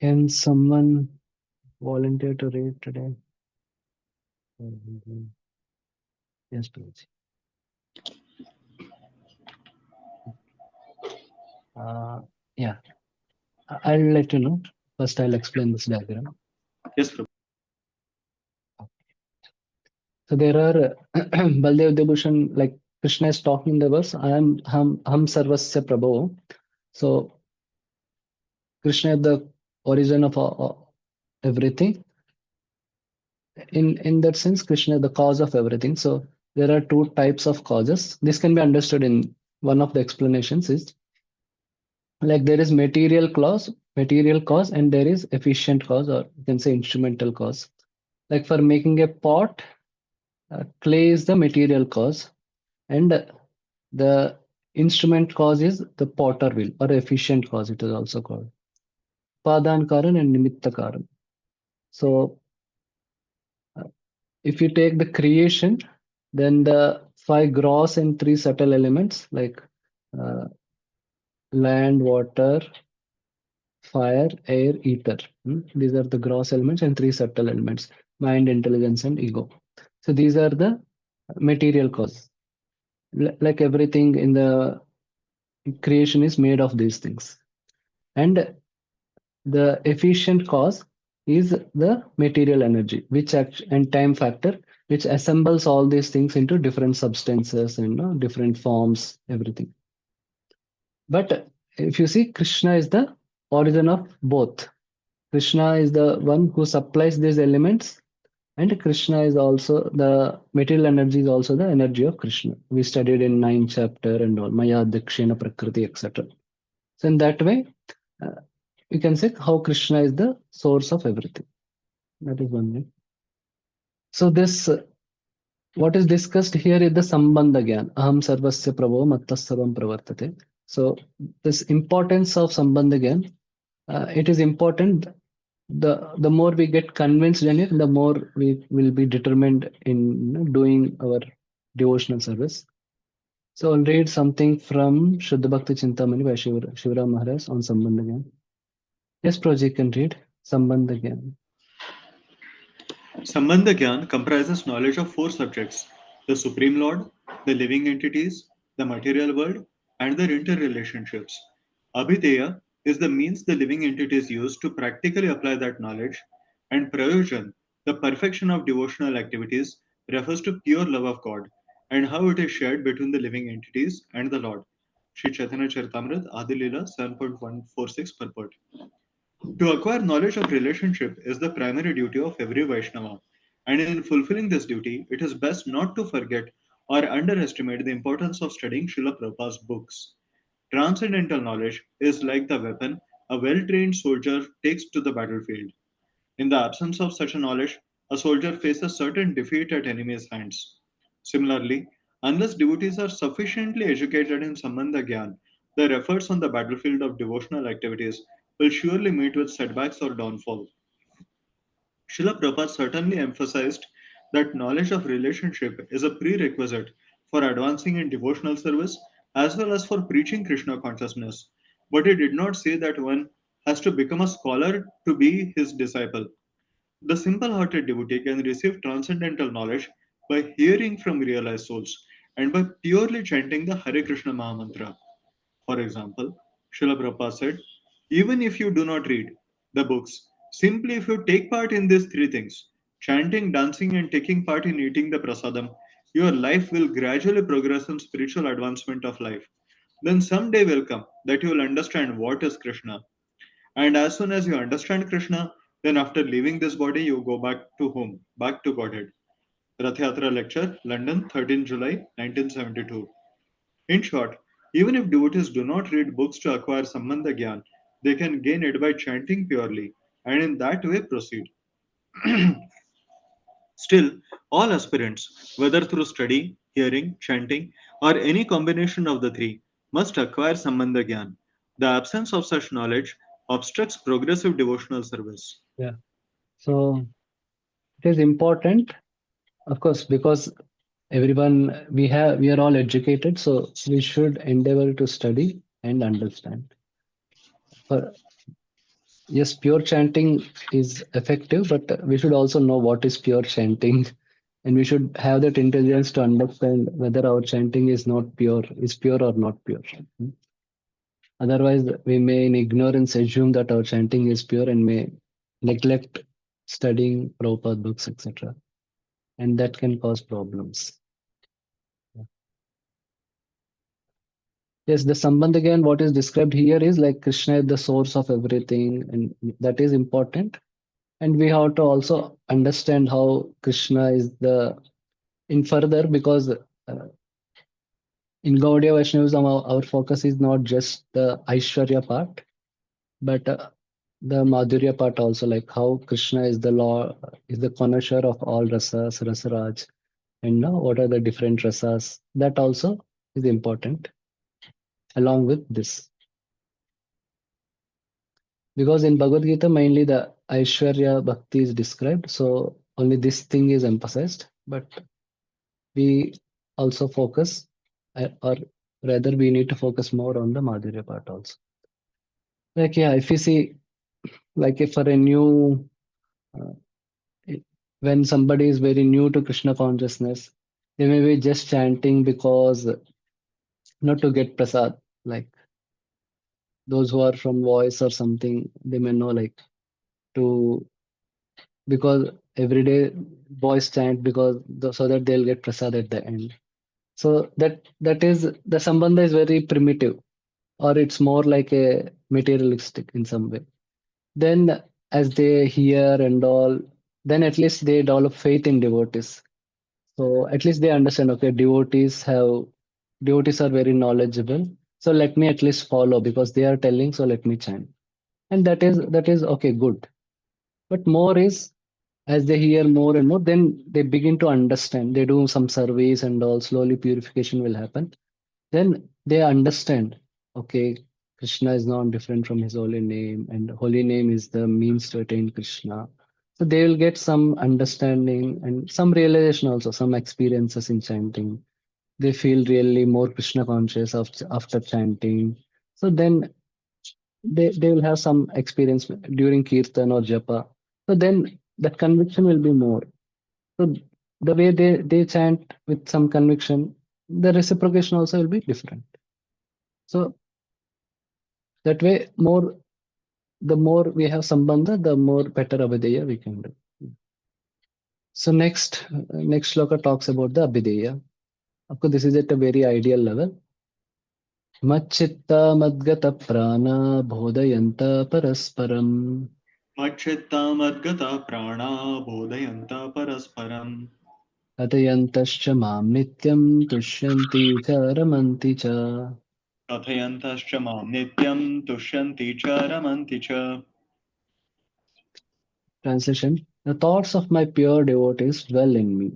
Can someone volunteer to read today? Yes, please. Yeah, I'll let you know. First, I'll explain this diagram. Yes, Prabhu. So there are Baldev Debushan, like Krishna is talking in the verse, I am ham sarvasya prabho. So Krishna is the origin of everything. In that sense, Krishna is the cause of everything. So there are two types of causes. This can be understood in one of the explanations is like there is material cause, and there is efficient cause, or you can say instrumental cause. Like for making a pot, clay is the material cause, and the instrument cause is the potter wheel, or efficient cause, it is also called. Upadan karan and nimitta karan. So uh, if you take the creation, then the five gross and three subtle elements like uh, land, water, fire, air, ether. These are the gross elements and three subtle elements, mind, intelligence, and ego. So these are the material cause. Like everything in the creation is made of these things. And the efficient cause is the material energy, which and time factor, which assembles all these things into different substances and different forms, everything. But if you see, Krishna is the origin of both. Krishna is the one who supplies these elements, and Krishna is also the material energy, is also the energy of Krishna. We studied in 9th chapter and all, Maya Dakshina Prakriti, etc. So in that way, uh, you can say how Krishna is the source of everything. That is one way. So this, what is discussed here is the Sambandha Gyan. Aham sarvasya prabho mattas sarvam pravartate. So this importance of Sambandha Gyan, it is important. The more we get convinced in it, the more we will be determined in doing our devotional service. So I'll read something from Shuddha Bhakti Chintamani by Shivram Maharaj on Sambandha Gyan. Yes, Project can read Sambandha Gyan. Sambandha Gyan comprises knowledge of four subjects: the Supreme Lord, the living entities, the material world, and their interrelationships. Abhideya is the means the living entities use to practically apply that knowledge, and Prayojan, the perfection of devotional activities, refers to pure love of God and how it is shared between the living entities and the Lord. Sri Chaitanya Charitamrita, Adi Leela 7.146 purport. To acquire knowledge of relationship is the primary duty of every Vaishnava, and in fulfilling this duty, it is best not to forget or underestimate the importance of studying Srila Prabhupada's books. Transcendental knowledge is like the weapon a well trained soldier takes to the battlefield. In the absence of such a knowledge, a soldier faces certain defeat at enemy's hands. Similarly, unless devotees are sufficiently educated in Sambandha Gyan, their efforts on the battlefield of devotional activities will surely meet with setbacks or downfall. Srila Prabhupada certainly emphasized that knowledge of relationship is a prerequisite for advancing in devotional service as well as for preaching Krishna consciousness, but he did not say that one has to become a scholar to be his disciple. The simple hearted devotee can receive transcendental knowledge by hearing from realized souls and by purely chanting the Hare Krishna Mahamantra. For example, Srila Prabhupada said, even if you do not read the books, simply if you take part in these three things, chanting, dancing, and taking part in eating the prasadam, your life will gradually progress in spiritual advancement of life. Then someday will come that you will understand what is Krishna. And as soon as you understand Krishna, then after leaving this body, you go back to home, back to Godhead. Rath Yatra Lecture, London, 13 July 1972. In short, even if devotees do not read books to acquire Sambandha Gyan, they can gain it by chanting purely and in that way proceed. Still, all aspirants, whether through study, hearing, chanting, or any combination of the three, must acquire Sambandha Gyan. The absence of such knowledge obstructs progressive devotional service. Yeah. So it is important, of course, because we are all educated, so we should endeavor to study and understand. For yes, pure chanting is effective, but we should also know what is pure chanting, and we should have that intelligence to understand whether our chanting is pure or not pure. Otherwise, we may in ignorance assume that our chanting is pure and may neglect studying Prabhupada books, etc. And that can cause problems. Yes, the Sambandh again, what is described here is like Krishna is the source of everything, and that is important. And we have to also understand how Krishna is the in further because in Gaudiya Vaishnavism, our focus is not just the Aishwarya part, but the Madhurya part also, like how Krishna is the law, is the connoisseur of all rasas, rasaraj, and now what are the different rasas. That also is important along with this. Because in Bhagavad Gita, mainly the Aishwarya Bhakti is described, so only this thing is emphasized. But we also focus, or rather, we need to focus more on the Madhurya part also. Like, yeah, if you see, like, if for a new, uh, when somebody is very new to Krishna consciousness, they may be just chanting because not to get prasad. Like those who are from voice or something, they may know like to because every day boys chant because so that they'll get prasad at the end. So that is the sambandha is very primitive, or it's more like a materialistic in some way. Then as they hear and all, then at least they develop faith in devotees. So at least they understand, okay, devotees are very knowledgeable. So let me at least follow because they are telling, so let me chant. And that is okay, good. But more is as they hear more and more, then they begin to understand. They do some surveys and all, slowly purification will happen. Then they understand, okay, Krishna is not different from his holy name, and holy name is the means to attain Krishna. So they will get some understanding and some realization also, some experiences in chanting. They feel really more Krishna conscious after chanting. So then they will have some experience during kirtan or japa. So then that conviction will be more. So the way they chant with some conviction, the reciprocation also will be different. So that way, the more we have sambandha, the more better abhideya we can do. So next shloka talks about the abhideya. Of course, this is at a very ideal level. Macchitta madgata prana bodhayanta parasparam मच्चित्तामद्गता प्राणा बोधयन्त परस्परम् कथयन्तश्च मां नित्यं तुष्यन्ति च रमन्ति च. कथयन्तश्च मां नित्यं तुष्यन्ति च रमन्ति च Translation: The thoughts of my pure devotees dwell in me.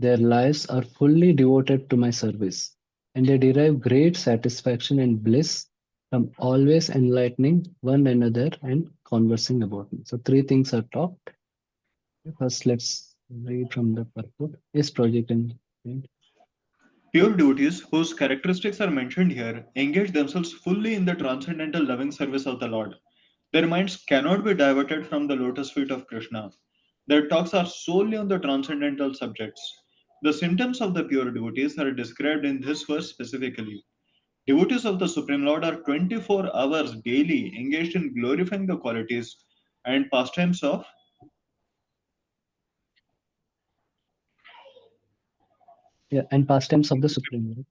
Their lives are fully devoted to my service, and they derive great satisfaction and bliss from always enlightening one another and conversing about me. So, three things are talked. First, let's read from the purport. Yes, project and Pure devotees, whose characteristics are mentioned here, engage themselves fully in the transcendental loving service of the Lord. Their minds cannot be diverted from the lotus feet of Krishna. Their talks are solely on the transcendental subjects. The symptoms of the pure devotees are described in this verse specifically. Devotees of the Supreme Lord are 24 hours daily engaged in glorifying the qualities and pastimes of yeah, and pastimes of the Supreme Lord.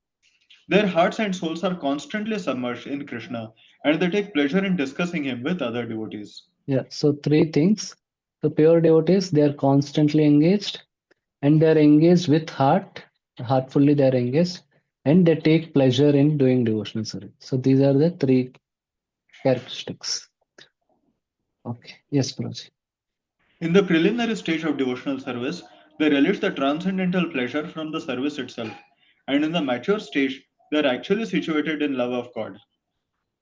their hearts and souls are constantly submerged in Krishna and they take pleasure in discussing him with other devotees. Yeah, so three things. The pure devotees, they are constantly engaged and they are engaged with heartfully they are engaged, and they take pleasure in doing devotional service. So these are the three characteristics. Okay. Yes, Praj. In the preliminary stage of devotional service, they relish the transcendental pleasure from the service itself, and in the mature stage, they are actually situated in love of God.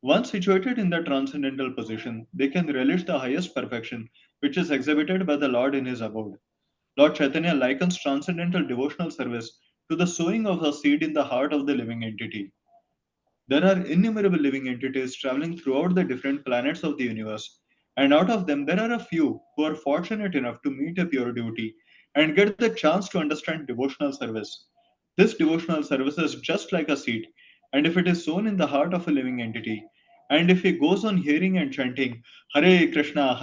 Once situated in the transcendental position, they can relish the highest perfection which is exhibited by the Lord in his abode. Lord Chaitanya likens transcendental devotional service to the sowing of a seed in the heart of the living entity. There are innumerable living entities traveling throughout the different planets of the universe, and out of them, there are a few who are fortunate enough to meet a pure devotee and get the chance to understand devotional service. This devotional service is just like a seed, and if it is sown in the heart of a living entity, and if he goes on hearing and chanting Hare Krishna,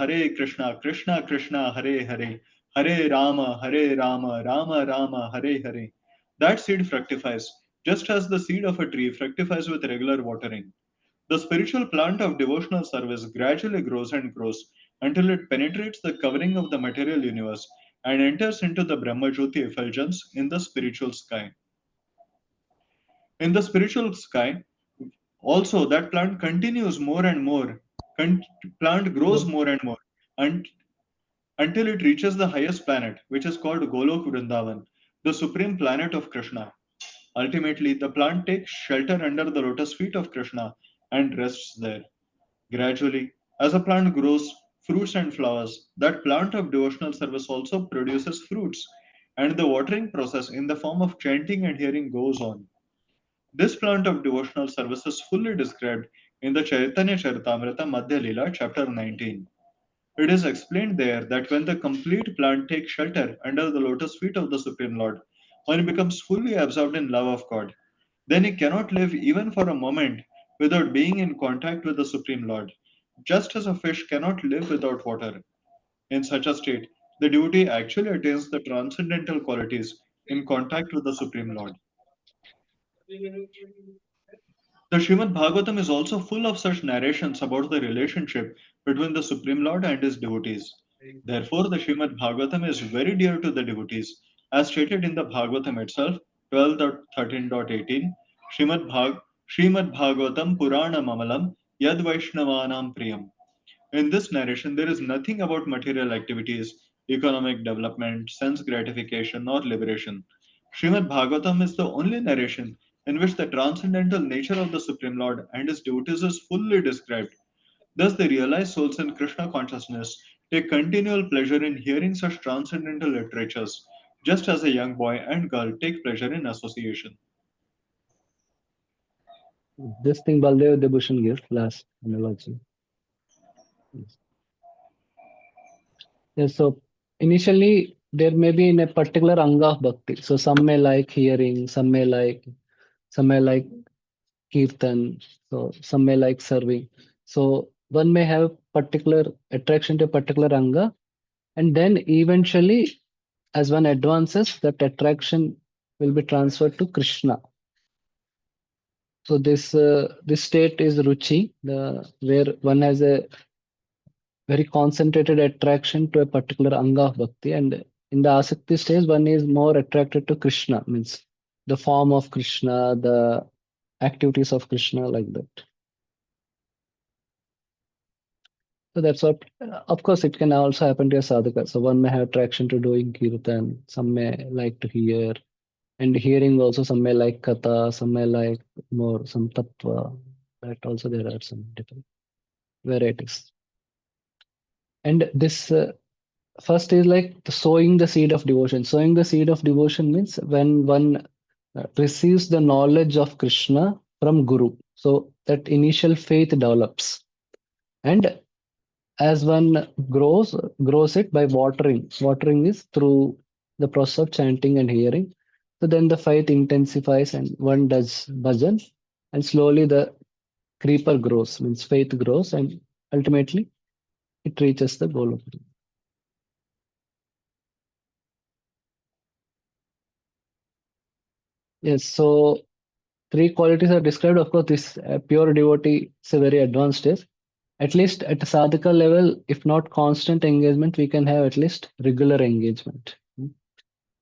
Krishna Krishna, Hare Hare, Hare Rama, Rama Rama, Hare Hare, that seed fructifies, just as the seed of a tree fructifies with regular watering. The spiritual plant of devotional service gradually grows and grows until it penetrates the covering of the material universe and enters into the Brahmajyoti effulgence in the spiritual sky. In the spiritual sky, also that plant continues more and more, con- plant grows more and more un- until it reaches the highest planet, which is called Golok Vrindavan, the supreme planet of Krishna. Ultimately, the plant takes shelter under the lotus feet of Krishna and rests there. Gradually, as a plant grows fruits and flowers, that plant of devotional service also produces fruits, and the watering process in the form of chanting and hearing goes on. This plant of devotional service is fully described in the Chaitanya Charitamrita Madhya Lila, chapter 19. It is explained there that when the complete plant takes shelter under the lotus feet of the Supreme Lord, when he becomes fully absorbed in love of God, then he cannot live even for a moment without being in contact with the Supreme Lord, just as a fish cannot live without water. In such a state, the devotee actually attains the transcendental qualities in contact with the Supreme Lord. The Srimad Bhagavatam is also full of such narrations about the relationship between the Supreme Lord and his devotees. Therefore, the Srimad Bhagavatam is very dear to the devotees. As stated in the Bhagavatam itself, 12.13.18, Srimad Bhagavatam Purana Mamalam Yad Vaishnavanam Priyam. In this narration, there is nothing about material activities, economic development, sense gratification, or liberation. Srimad Bhagavatam is the only narration in which the transcendental nature of the Supreme Lord and his devotees is fully described. Thus, the realized souls in Krishna consciousness take continual pleasure in hearing such transcendental literatures, just as a young boy and girl take pleasure in association. This thing Baldev Debushan gives last analogy. Yes. Yes, so initially there may be in a particular anga of bhakti. So some may like hearing, some may like kirtan, so some may like serving. So one may have particular attraction to a particular anga, and then eventually, as one advances, that attraction will be transferred to Krishna. So this state is ruchi, where one has a very concentrated attraction to a particular anga of bhakti, and in the asakti stage, one is more attracted to Krishna, means the form of Krishna, the activities of Krishna, like that. So that's what, of course, it can also happen to a sadhaka. So one may have attraction to doing kirtan, some may like to hear, and hearing also, some may like katha, some may like more some tattva. That also there are some different varieties. And this first is like sowing the seed of devotion. Sowing the seed of devotion means when one receives the knowledge of Krishna from Guru. So that initial faith develops. And as one grows it by watering. Watering is through the process of chanting and hearing. So then the faith intensifies and one does bhajan, and slowly the creeper grows, means faith grows, and ultimately it reaches the goal of it. Yes, so three qualities are described. Of course, this pure devotee is a very advanced stage. At least at a sadhaka level, if not constant engagement, we can have at least regular engagement.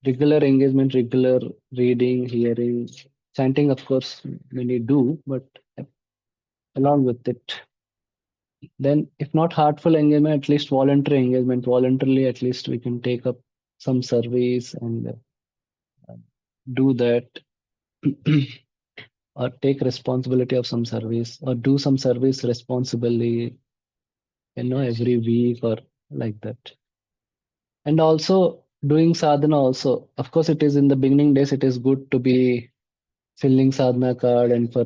Regular engagement, regular reading, hearing, chanting, of course, many do, but along with it. Then, if not heartful engagement, at least voluntary engagement. Voluntarily, at least we can take up some service and do that, or take responsibility of some service, or do some service responsibly, every week or like that. And also doing sadhana also. Of course, it is in the beginning days, it is good to be filling sadhana card and for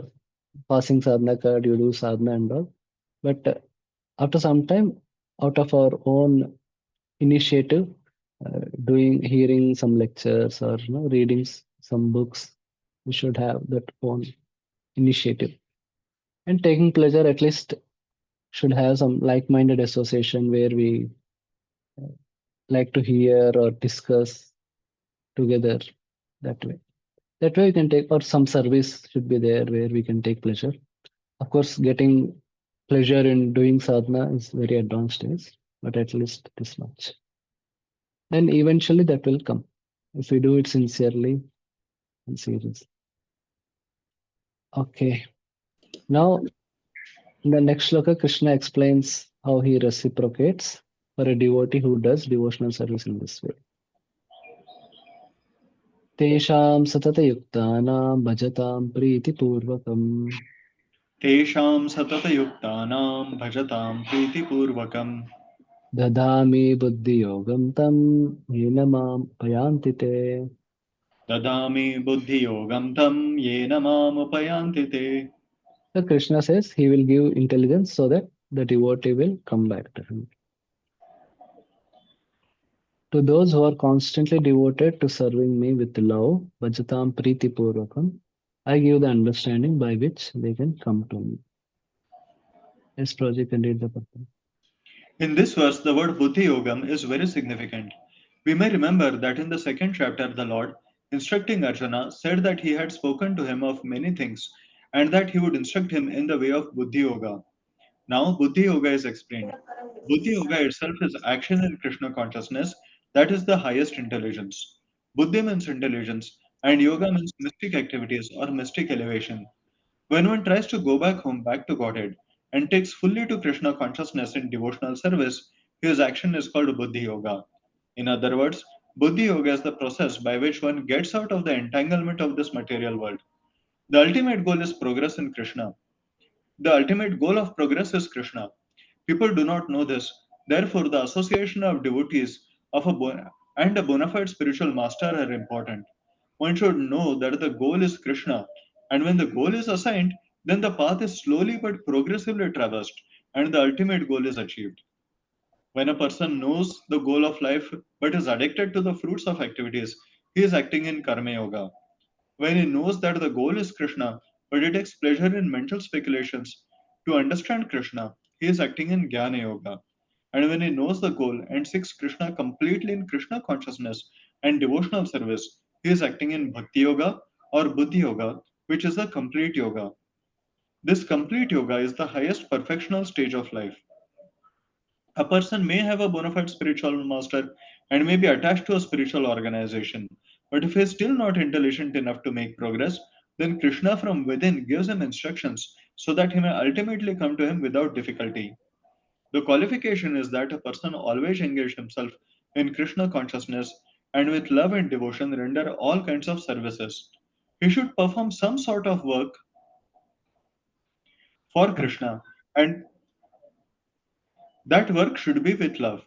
passing sadhana card, you do sadhana and all. But after some time, out of our own initiative, doing hearing some lectures or reading some books, we should have that own initiative and taking pleasure. At least should have some like-minded association where we like to hear or discuss together that way. That way we can take, or some service should be there where we can take pleasure. Of course, getting pleasure in doing sadhana is very advanced stage, but at least this much. And eventually that will come if we do it sincerely and seriously. Okay. Now, in the next shloka, Krishna explains how he reciprocates for a devotee who does devotional service in this way. तेषां सततयुक्तानां भजतां प्रीतिपूर्वकम् तेषां सततयुक्तानां भजतां प्रीतिपूर्वकम् ददामि बुद्धियोगं तं येन माम् उपयान्ति ते. ददामि बुद्धियोगं तं येन मामुपयान्ति ते. So Krishna says he will give intelligence so that the devotee will come back to him. To those who are constantly devoted to serving me with love, Vajatam Priti Purvakam, I give the understanding by which they can come to me. Yes, Project can read the purpose. In this verse, the word Buddhi Yogam is very significant. We may remember that in the second chapter, the Lord, instructing Arjuna, said that he had spoken to him of many things and that he would instruct him in the way of Buddhi Yoga. Now, Buddhi Yoga is explained. Buddhi Yoga itself is action in Krishna consciousness, that is the highest intelligence. Buddhi means intelligence, and yoga means mystic activities or mystic elevation. When one tries to go back home, back to Godhead, and takes fully to Krishna consciousness in devotional service, his action is called Buddhi Yoga. In other words, Buddhi Yoga is the process by which one gets out of the entanglement of this material world. The ultimate goal is progress in Krishna. The ultimate goal of progress is Krishna. People do not know this. Therefore, the association of devotees of and a bona fide spiritual master are important. One should know that the goal is Krishna, and when the goal is assigned, then the path is slowly but progressively traversed, and the ultimate goal is achieved. When a person knows the goal of life but is addicted to the fruits of activities, he is acting in Karma Yoga. When he knows that the goal is Krishna, but he takes pleasure in mental speculations to understand Krishna, he is acting in Jnana Yoga. And when he knows the goal and seeks Krishna completely in Krishna consciousness and devotional service, he is acting in Bhakti Yoga or Buddhi Yoga, which is the complete yoga. This complete yoga is the highest perfectional stage of life. A person may have a bona fide spiritual master and may be attached to a spiritual organization, but if he is still not intelligent enough to make progress, then Krishna from within gives him instructions so that he may ultimately come to him without difficulty. The qualification is that a person always engage himself in Krishna consciousness and with love and devotion render all kinds of services. He should perform some sort of work for Krishna, and that work should be with love.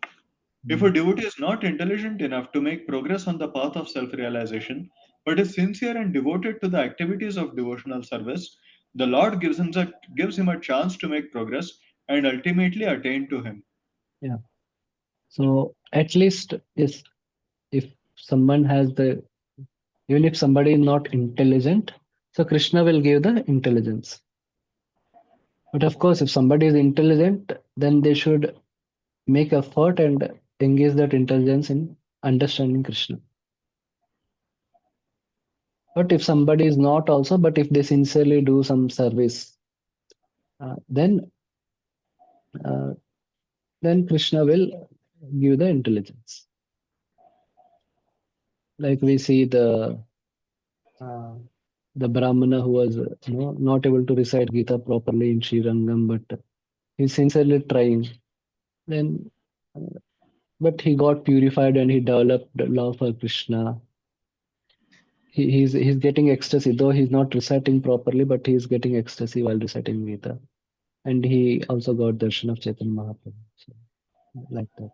If a Mm. devotee is not intelligent enough to make progress on the path of self realization, but is sincere and devoted to the activities of devotional service, the Lord gives him a chance to make progress and ultimately attain to Him. Yeah. So at least is if someone has the even if somebody is not intelligent, so Krishna will give the intelligence. But of course, if somebody is intelligent, then they should make effort and engage that intelligence in understanding Krishna. But if somebody is not also, but if they sincerely do some service, then uh, then Krishna will give the intelligence. Like we see uh, the Brahmana who was not able to recite Gita properly in Srirangam, but he's sincerely trying. Then, but he got purified and he developed the love for Krishna. He's getting ecstasy, though he's not reciting properly, but he's getting ecstasy while reciting Gita. And he also got darshan of Chaitanya Mahaprabhu. So, like that.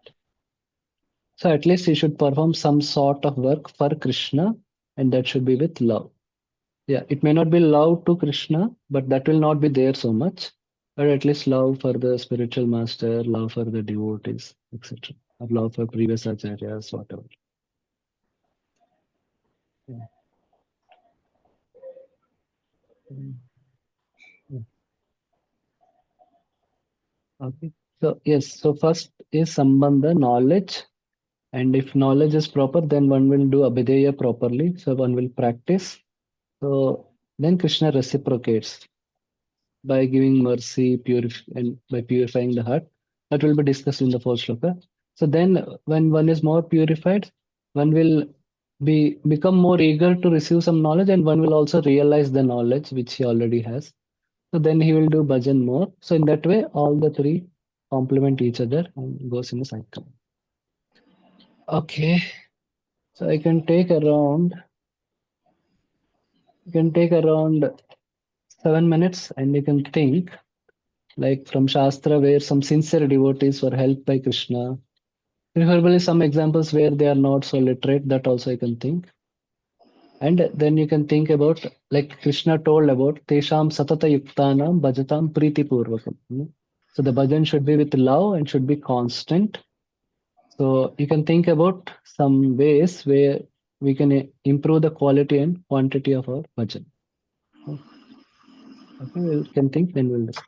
So at least he should perform some sort of work for Krishna, and that should be with love. Yeah, it may not be love to Krishna, but that will not be there so much. But at least love for the spiritual master, love for the devotees, etc. Or love for previous acharyas, whatever. Yeah. Mm, mm. Okay. So yes, so first is sambandha, knowledge. And if knowledge is proper, then one will do abhideya properly. So one will practice. So then Krishna reciprocates by giving mercy, and by purifying the heart. That will be discussed in the fourth shloka. So then, when one is more purified, one will become more eager to receive some knowledge, and one will also realize the knowledge which he already has. So then he will do bhajan more. So in that way, all the three complement each other and goes in a cycle. Okay, so you can take around 7 minutes, and you can think like from Shastra where some sincere devotees were helped by Krishna. Preferably some examples where they are not so literate, that also I can think. And then you can think about like Krishna told about Tesham Satata Yuktanam Bhajatam Priti Purvakam. So the bhajan should be with love and should be constant. So you can think about some ways where we can improve the quality and quantity of our bhajan. Okay, we can think, then we'll discuss.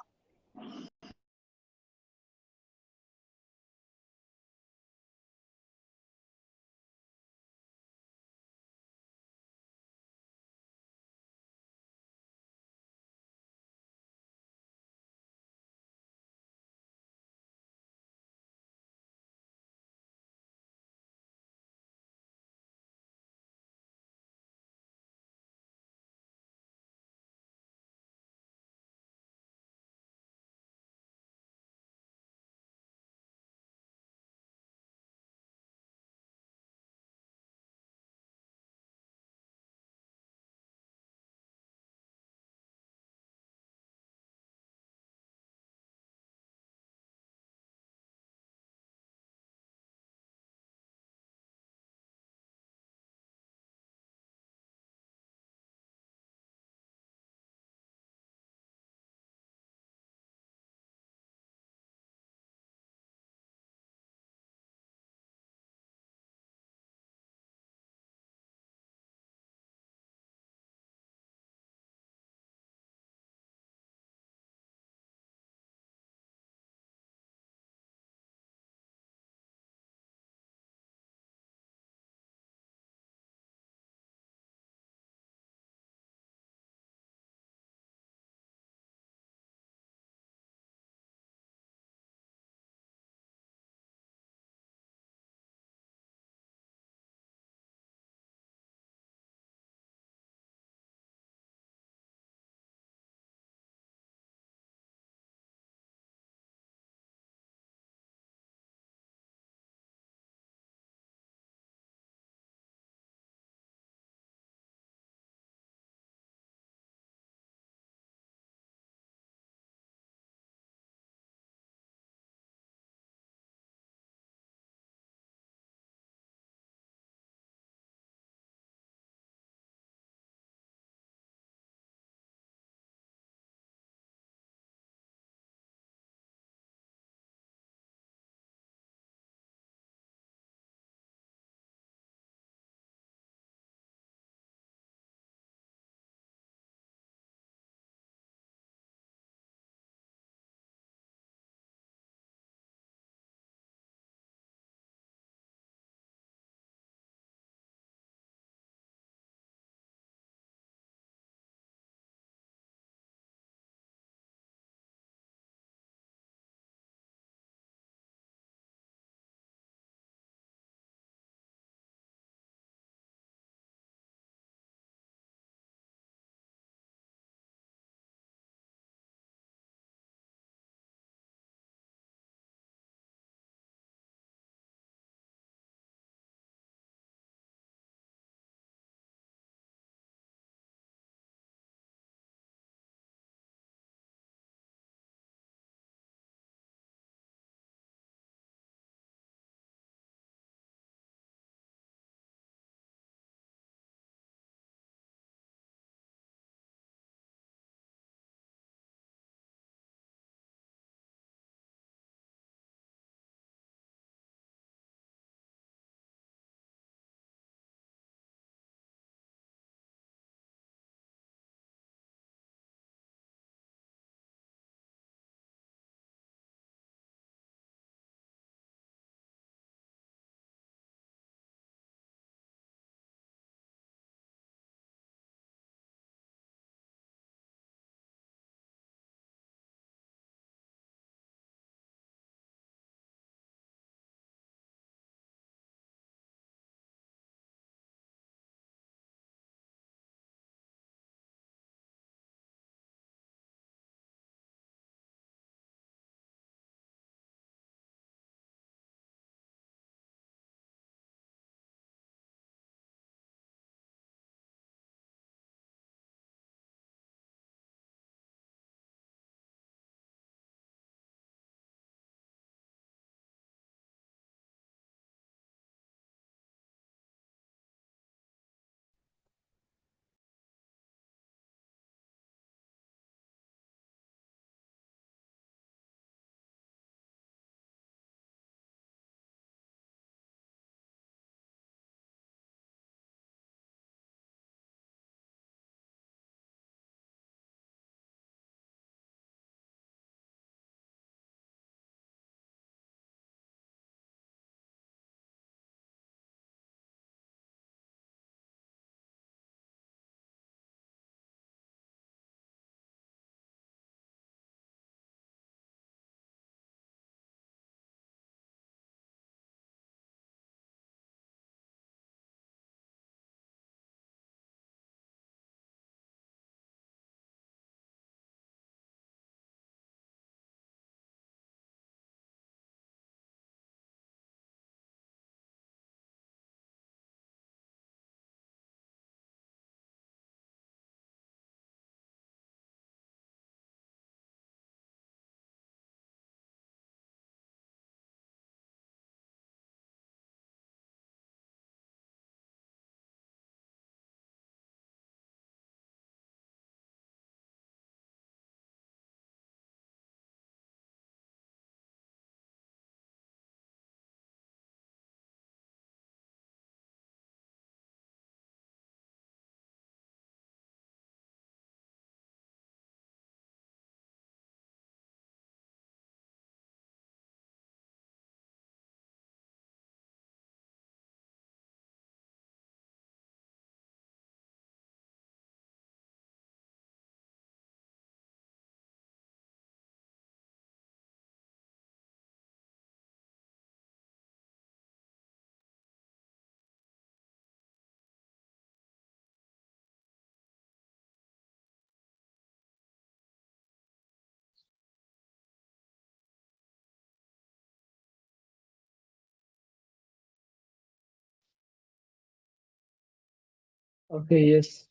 Okay, yes,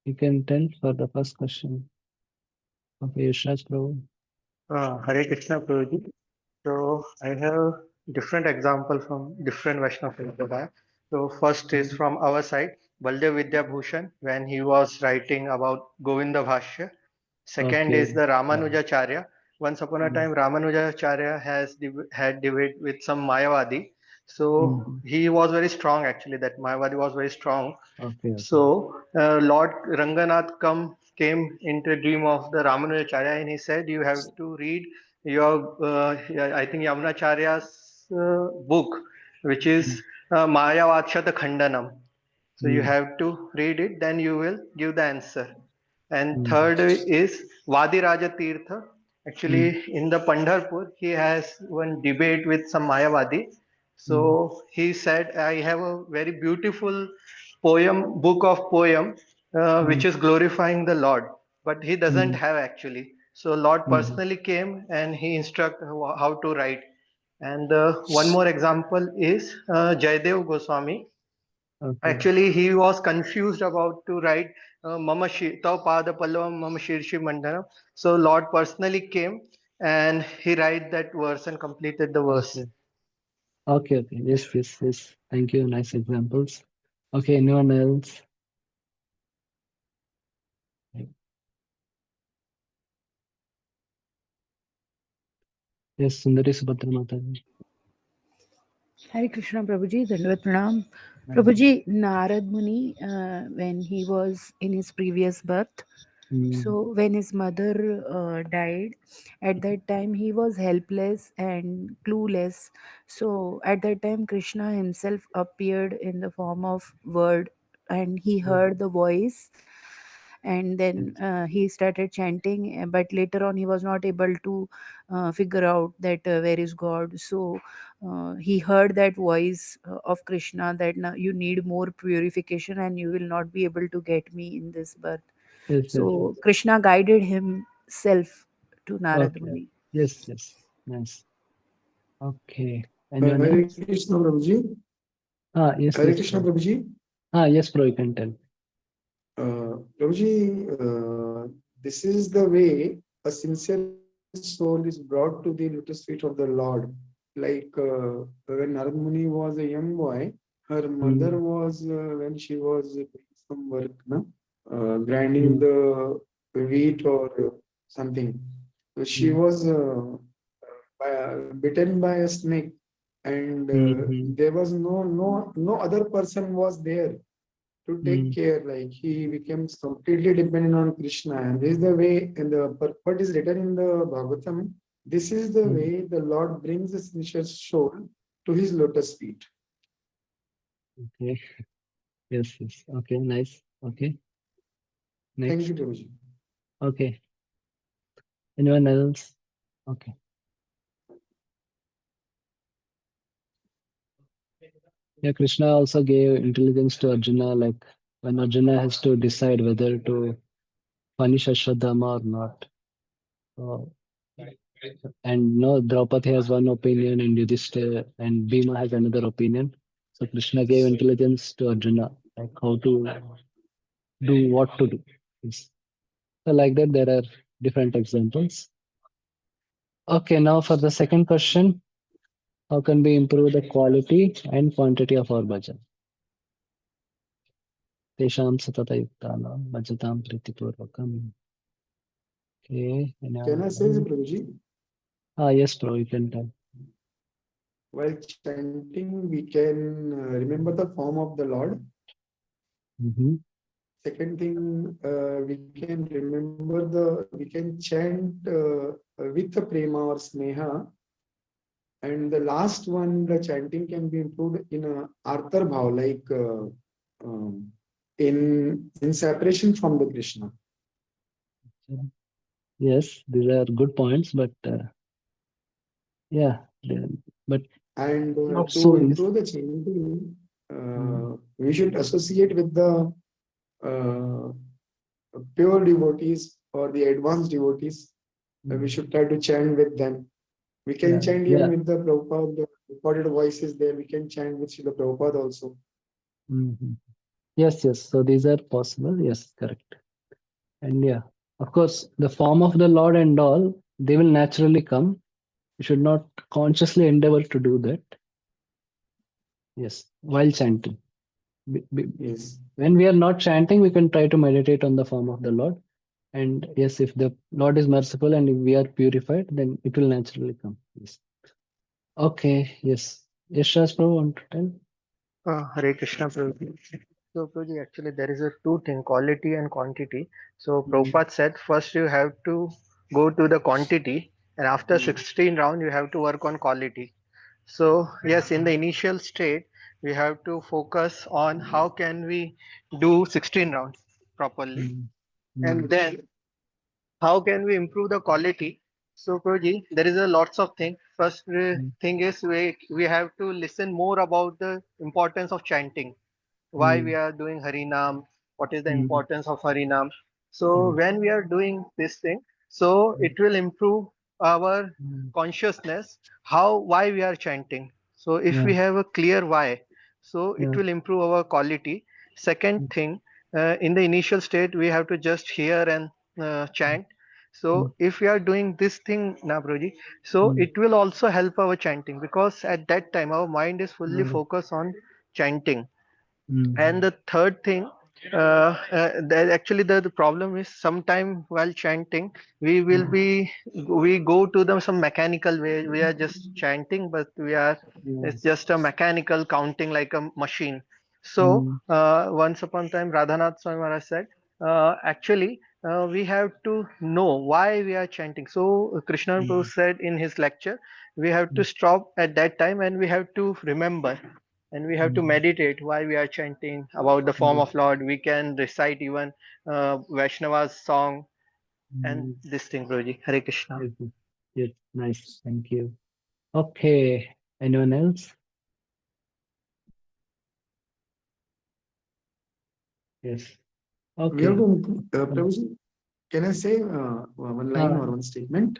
you can tell for the first question. Okay, Yushraj Prabhu. Hare Krishna Prabhuji. So I have different example from different Vaishnava Sampradaya. So first is Mhm. from our side, Baldev Vidya Bhushan when he was writing about Govinda Bhashya. Second is Okay. the Yeah. Ramanujacharya. Once upon a Mm, time, Ramanujacharya had debate with some Mayavadi. So mhm. he was very strong actually. That Mayavadi was very strong. Okay, okay. So Lord Ranganath came into a dream of the Ramanujacharya and he said, "You have to read your, yeah, I think Yamunacharya's book, which Mm, is Maya Vatshata Khandanam. So you mm, have to read it, then you will give the answer." And mm, third is Vadiraja Tirtha. mm, Actually, in the Pandharpur, he has one debate with some Mayavadi. mm, So he said, "I have a very beautiful book of poem, which mm, is glorifying the Lord, but he doesn't mm, have actually." So Lord mhm. personally came and he instructed how to write. And one more example is Jayadev Goswami. Okay. Actually, he was confused about to write Tau Pada Pallavam Mama Shirshi Mandanam. So Lord personally came and he write that verse and completed the verse. Okay. Okay, okay. Yes, yes, yes. Thank you. Nice examples. Okay, anyone else? Yes, Sundari Subhadra Mataji. Hare Krishna Prabhuji, Dandavat Pranam. Mm, Prabhuji, Narad Muni, when he was in his previous birth, mm, so when his mother died, at that time he was helpless and clueless. So at that time, Krishna himself appeared in the form of word and he mm, heard the voice and then yes, he started chanting, but later on he was not able to figure out that where is God. So he heard that voice of Krishna that now you need more purification and you will not be able to get me in this birth. yes, yes, yes. So Krishna guided himself to Narad Okay. Muni. Yes, yes. Nice. Okay. Anyone Hare else? Krishna Prabhuji. Ah, yes, Hare yes, Krishna bro. Prabhuji. Ah, yes, bro, you can tell. Prabhuji, this is the way a sincere soul is brought to the lotus feet of the Lord. Like when Narad Muni was a young boy, her mother Mm, was when she was doing some work, no? Grinding mm, the wheat or something. So she mm, was bitten by a snake, and mm, there was no other person was there to take mm, care. Like he becomes completely dependent on Krishna, and this is the way. And the purport is written in the Bhagavatam. This is the mm. way the Lord brings the sincere soul to His lotus feet. Okay. Yes, yes. Okay, nice. Okay. Thank you, Next. Prabhuji. Okay. Anyone else? Okay. Yeah, Krishna also gave intelligence to Arjuna, like when Arjuna has to decide whether to punish Ashwadhama or not. So, and no, Draupadi has one opinion, and Yudhishthira and Bhima has another opinion. So Krishna gave intelligence to Arjuna, like how to do what to do. Yes. So like that, there are different examples. Okay, now for the second question, how can we improve the quality and quantity of our bhajan? Tesham satata bhajatam pritipurvakam. Okay, Can I say this, Prabhuji? ah, yes, bro, you can tell. While chanting, we can remember the form of the Lord. Mm-hmm. Second thing, we can remember we can chant with the prema or sneha. And the last one, the chanting can be improved in a arthar bhav, like in separation from the Krishna. Yes, these are good points, but yeah, but And not to so easy. improve the chanting, Mm, we should associate with the uh, pure devotees or the advanced devotees. We mm. should try to chant with them. We can Yeah, chant even yeah. with the Prabhupada, the recorded voices there. We can chant with Srila Prabhupada also. Mhm. Yes, yes. So these are possible. Yes, correct. And yeah, of course, the form of the Lord and all, they will naturally come. You should not consciously endeavor to do that. Yes, while chanting. Yes. When we are not chanting, we can try to meditate on the form of the Lord. And yes, if the Lord is merciful and if we are purified, then it will naturally come. Yes. Okay. Yes. Yes, Shastri, want to tell? Hare Krishna, Prabhuji. So, Prabhuji, actually, there is a two thing, quality and quantity. So, Mm, Prabhupada said, first you have to go to the quantity, and after mm, 16 round, you have to work on quality. So, yes, in the initial state, we have to focus on how can we do 16 rounds properly, mm, and mm, then how can we improve the quality. So, Prabhuji, there is a lots of things. First mm, thing is we have to listen more about the importance of chanting, why we mm, are doing Harinam, what is the mm, importance of Harinam. So mm, when we are doing this thing, so mm, it will improve our mm. consciousness, how why we are chanting. So if Yeah. we have a clear why, so it Yeah. will improve our quality. Second Mm, thing, in the initial state, we have to just hear and chant. mm, So if we are doing this thing, Nabroji, so mm, it will also help our chanting because at that time our mind is fully mm, focused on chanting. mm, And the third thing, actually the problem is sometime while chanting, mm. we go to the some mechanical way. We are just chanting, but Yeah. it's just a mechanical counting like a machine. So Mm, once upon a time, Radhanath Swami Maharaj said, actually, we have to know why we are chanting. So Krishna Prabhu mm, said in his lecture, we have to mm, stop at that time and we have to remember and we have to mm, meditate why we are chanting about the form mm, of Lord. We can recite even Vaishnava's song and mm. this thing, Guruji. Hare Krishna. Yes, yes, yes, nice. Thank you. Okay. Anyone else? Yes. We have Okay. to, Prabhuji, can I say one line Ah, or one statement?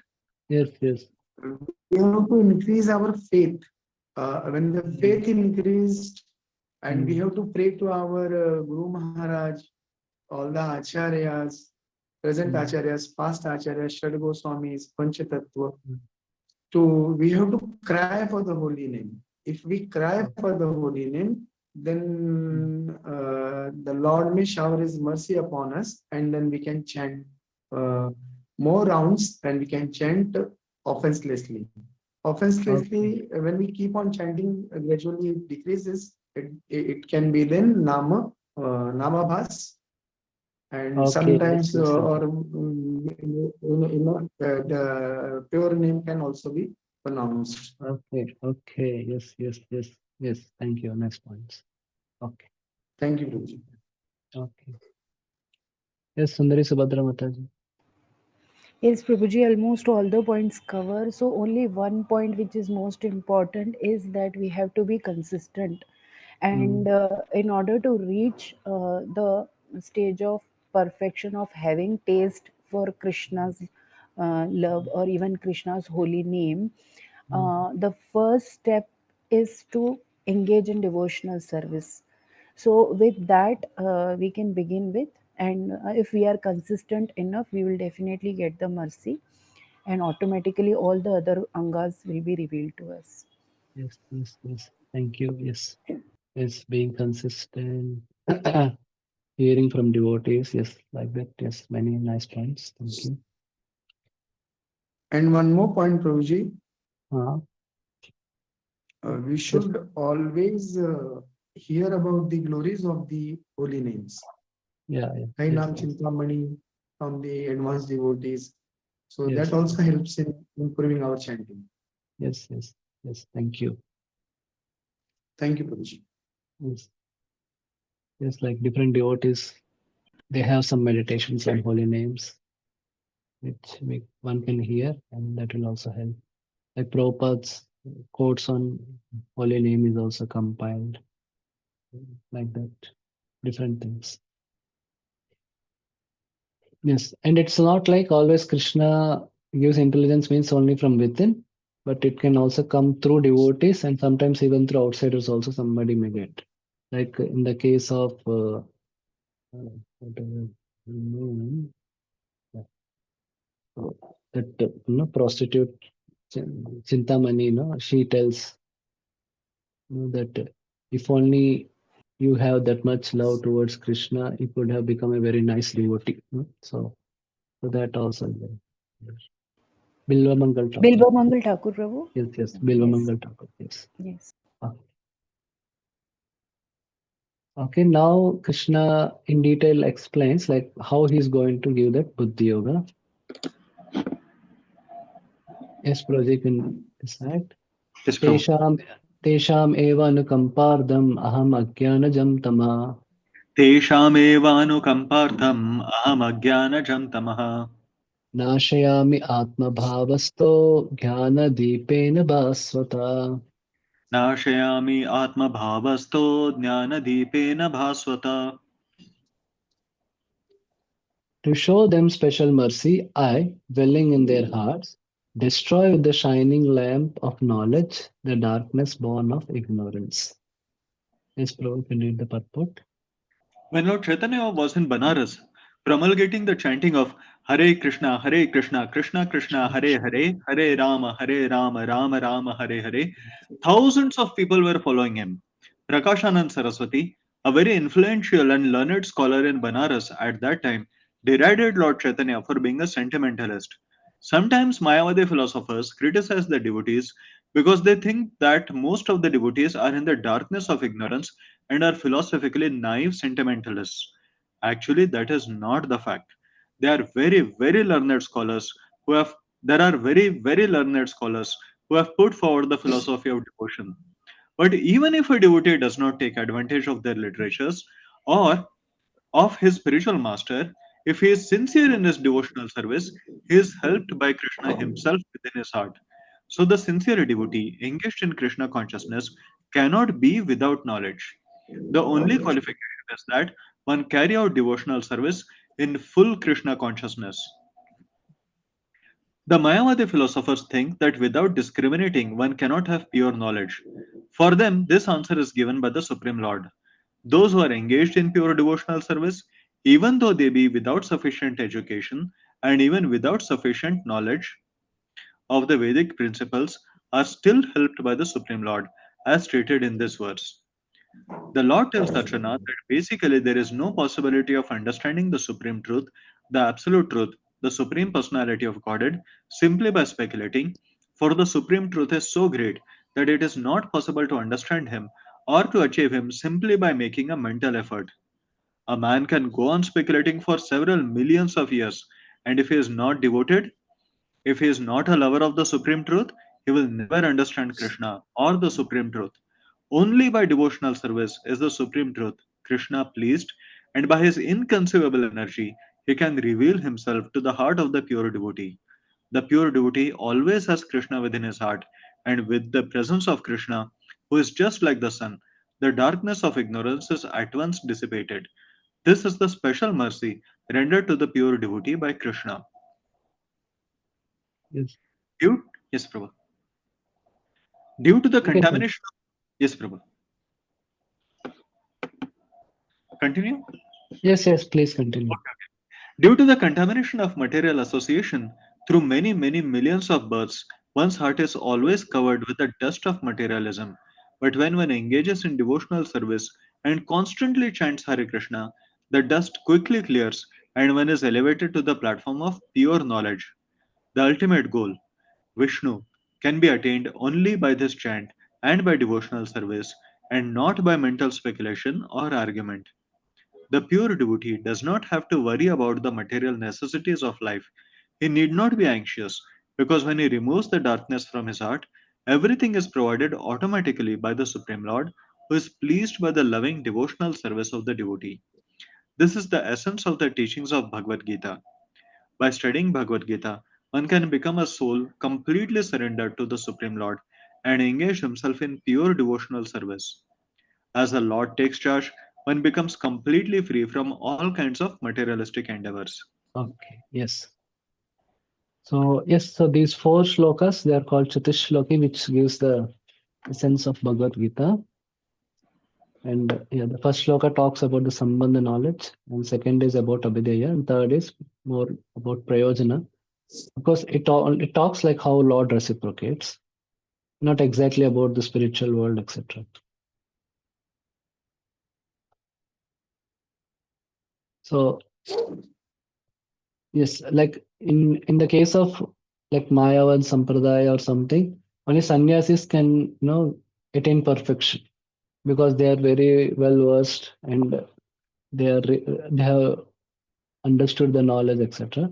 yes, yes. We have to increase our faith. When the Mm, faith increased, and we mm, have to pray to our Guru Maharaj, all the acharyas, present mm, acharyas, past acharyas, Shad Goswamis, Panchatattva. mm. To we have to cry for the holy name. If we cry Oh, for the holy name, mm, then the Lord may shower His mercy upon us, and then we can chant uh, more rounds, and we can chant offenselessly. okay. Offenselessly, when we keep on chanting, gradually it decreases. It can be then Nama Bhas, and Okay. Yes, sometimes yes, yes. or the pure name can also be pronounced. Okay. Okay. Yes, yes, yes, yes. Thank you. Nice points. Okay. Thank you, Guruji. Okay. Yes, Sundari Subhadra Mataji. Yes, Prabhuji, almost all the points cover. So only one point which is most important is that we have to be consistent. And Mm, in order to reach the stage of perfection of having taste for Krishna's love or even Krishna's holy name, mm. the first step is to engage in devotional service. So with that, we can begin with, and if we are consistent enough, we will definitely get the mercy, and automatically all the other angas will be revealed to us. Yes, yes, yes. Thank you. Yes. Yes, being consistent. Hearing from devotees. Yes, like that. Yes, many nice points. Thank you. And one more point, Prabhuji, Uh, we yes. should always hear about the glories of the holy names. Yeah, yeah. Hai Yes, Naam yes. Chintamani from the advanced devotees. So that Yes, also helps in improving our chanting. yes, yes. Yes, thank you. Thank you, Prabhuji. Yes, yes, like different devotees, they have some meditations on holy names, one can hear, and that will also help. Like Prabhupada's quotes on holy name is also compiled, like that. Different things. Yes, and it's not like always Krishna gives intelligence means only from within, but it can also come through devotees and sometimes even through outsiders also somebody may get. Like in the case of whatever name, yeah, so that prostitute Chintamani, she tells that if only you have that much love towards Krishna, you could have become a very nice devotee. So that also is there. Bilva Mangal Thakur. Bilbo Mangal Thakur Prabhu. Yes, yes, Bilva Yes, Mangal Thakur. Yes. yes. Ah, okay, now Krishna in detail explains like how he's going to give that Buddhi Yoga. Yes, Project in decide. Yes, Prabhu. Tesham Tesham eva anukampartham aham ajnanajam tama तेषामेवानुकम्पार्थम् अहमज्ञानजं तमः nashayami atmabhavasto jnanadipena baswata. नाशयामि आत्मभावस्तो ज्ञानदीपेन भास्वता. To show them special mercy, I, dwelling in their hearts, destroy with the shining lamp of knowledge the darkness born of ignorance. Yes, Prabhu, can you read the purport? When Lord Chaitanya was in Banaras, promulgating the chanting of Hare Krishna, Krishna Krishna, Hare Hare, Hare Rama, Rama Rama, Hare Hare, thousands of people were following him. Prakashanand Saraswati, a very influential and learned scholar in Banaras at that time, derided Lord Chaitanya for being a sentimentalist. Sometimes Mayavadi philosophers criticize the devotees because they think that most of the devotees are in the darkness of ignorance and are philosophically naive sentimentalists. Actually, that is not the fact. They are very learned scholars who have there are very learned scholars who have put forward the philosophy of devotion. But even if a devotee does not take advantage of their literatures or of his spiritual master, if he is sincere in his devotional service, he is helped by Krishna himself within his heart. So the sincere devotee engaged in Krishna consciousness cannot be without knowledge. The only qualification is that one carry out devotional service in full Krishna consciousness. The Mayavadi philosophers think that without discriminating, one cannot have pure knowledge. For them, this answer is given by the Supreme Lord. Those who are engaged in pure devotional service, even though they be without sufficient education and even without sufficient knowledge of the Vedic principles, are still helped by the Supreme Lord, as stated in this verse. The Lord tells Arjuna that basically there is no possibility of understanding the supreme truth, the absolute truth, the supreme personality of Godhead, simply by speculating, for the supreme truth is so great that it is not possible to understand him or to achieve him simply by making a mental effort. A man can go on speculating for several millions of years, and if he is not devoted, if he is not a lover of the Supreme Truth, he will never understand Krishna or the Supreme Truth. Only by devotional service is the Supreme Truth, Krishna, pleased, and by his inconceivable energy, he can reveal himself to the heart of the pure devotee. The pure devotee always has Krishna within his heart, and with the presence of Krishna, who is just like the sun, the darkness of ignorance is at once dissipated. This is the special mercy rendered to the pure devotee by Krishna. Yes. Due, yes, Prabhu. Due to the You can continue. contamination, yes, Prabhu. Continue. Yes, yes, please continue. Due to the contamination of material association through many millions of births, one's heart is always covered with the dust of materialism. But when one engages in devotional service and constantly chants Hare Krishna, the dust quickly clears and one is elevated to the platform of pure knowledge. The ultimate goal, Vishnu, can be attained only by this chant and by devotional service and not by mental speculation or argument. The pure devotee does not have to worry about the material necessities of life. He need not be anxious because when he removes the darkness from his heart, everything is provided automatically by the Supreme Lord who is pleased by the loving devotional service of the devotee. This is the essence of the teachings of Bhagavad Gita. By studying Bhagavad Gita, one can become a soul completely surrendered to the Supreme Lord and engage himself in pure devotional service. As the Lord takes charge, one becomes completely free from all kinds of materialistic endeavors. Okay, yes. So, yes, so these four shlokas, they are called Chatishloki, which gives the essence of Bhagavad Gita. And yeah, the first shloka talks about the Sambandha knowledge, and second is about Abhideya, and third is more about Prayojana. Because it talks like how Lord reciprocates, not exactly about the spiritual world, etc. So yes, like in the case of like Mayavad Sampradaya or something, only sannyasis can attain perfection because they are very well versed and they have understood the knowledge, etc.